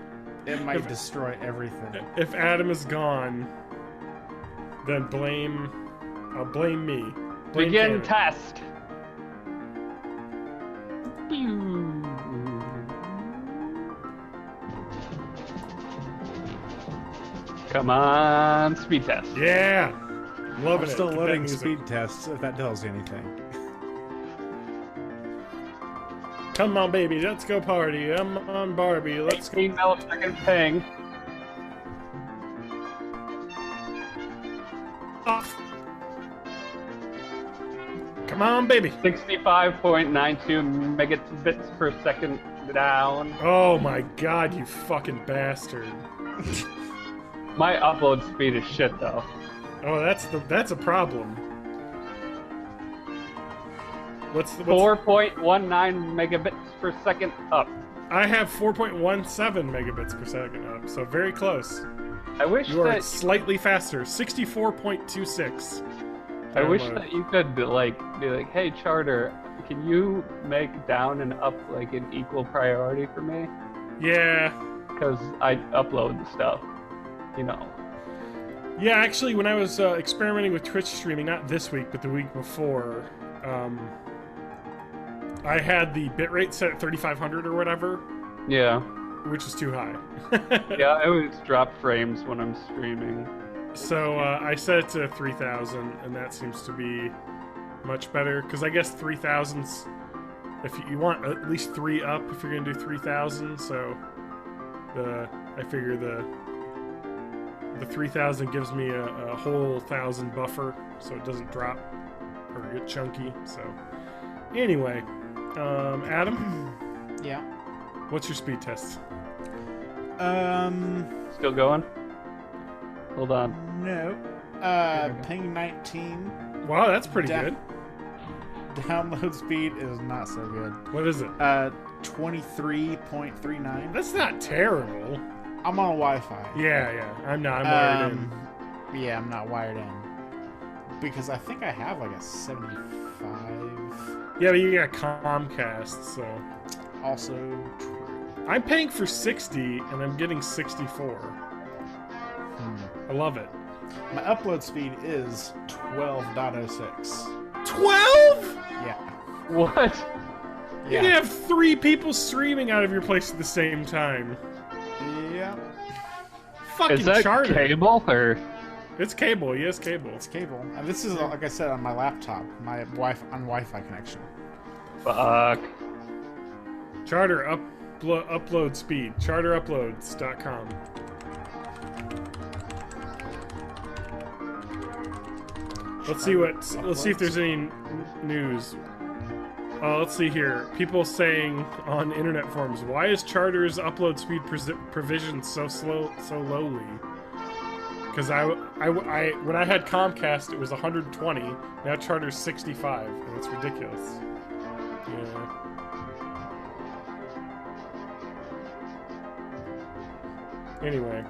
It might destroy everything. If Adam is gone, then blame me. Blame Begin Canada. test. Come on, speed test. Yeah, loving I'm it. still Get that loading music. speed tests, if that tells you anything. Come on, baby, let's go party. I'm on Barbie. Let's go. 18 millisecond ping. Off. Come on, baby. 65.92 megabits per second down. Oh my God, you fucking bastard. My upload speed is shit though. Oh, that's a problem. What's 4.19 megabits per second up. I have 4.17 megabits per second up, so very close. I wish You are that slightly faster, 64.26. I wish that you could be like, hey Charter, can you make down and up like an equal priority for me? Yeah. Because I upload the stuff, you know. Yeah, actually, when I was experimenting with Twitch streaming, not this week, but the week before, I had the bitrate set at 3500 or whatever, Yeah. which is too high. Yeah, I always drop frames when I'm streaming. So I set it to 3000, and that seems to be much better, because I guess 3000's, if you want at least 3 up if you're going to do 3000, so I figure the 3000 gives me a whole 1000 buffer, so it doesn't drop or get chunky. So anyway, Adam, Yeah. what's your speed test? Still going? Hold on. No. Ping 19. Wow, that's pretty Da- good. Download speed is not so good. What is it? 23.39. That's not terrible. I'm on Wi-Fi. Yeah, I'm wired in. Yeah, I'm not wired in. Because I think I have like a 75. Yeah, but you got Comcast, so Also true. I'm paying for 60 and I'm getting 64. I love it. My upload speed is 12.06. 12? Yeah. What? You can have 3 people streaming out of your place at the same time. Yeah. Fucking Is that Charter. cable or? It's cable, yes, cable. It's cable. And this is, like I said, on my laptop. My Wi-Fi connection. Fuck. Charter upload speed. Charteruploads.com. Let's see if there's any news. Let's see here. People saying on internet forums, why is Charter's upload speed provision so lowly? Because when I had Comcast, it was 120. Now Charter's 65, and it's ridiculous. Yeah. Anyway.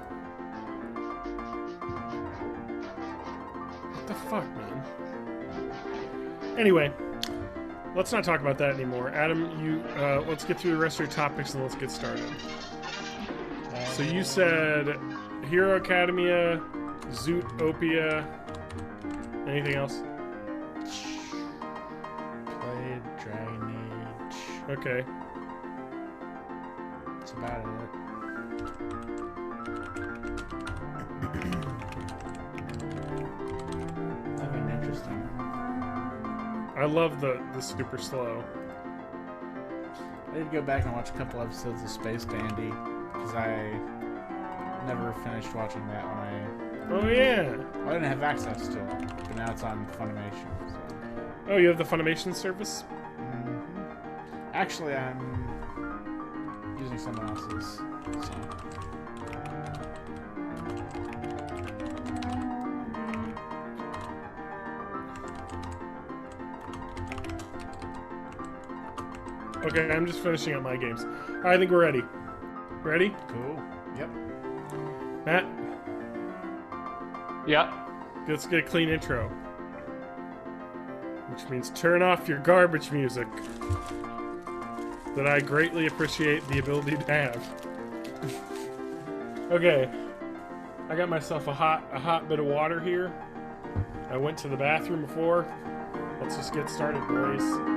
What the fuck, man? Anyway, let's not talk about that anymore. Adam, let's get through the rest of your topics and let's get started. So you said Hero Academia, Zootopia, anything else? Played Dragon Age. Okay. That's about it. Nothing interesting. I love the super slow. I did go back and watch a couple episodes of Space Dandy because I never finished watching that when Oh yeah. I didn't have access to it, but now it's on Funimation. So. Oh, you have the Funimation service? Actually, I'm using someone else's song. Okay, I'm just finishing up my games. I think we're ready. Ready? Cool. Yep. Matt, Yeah. let's get a clean intro. Which means turn off your garbage music. That I greatly appreciate the ability to have. Okay. I got myself a hot bit of water here. I went to the bathroom before. Let's just get started, boys.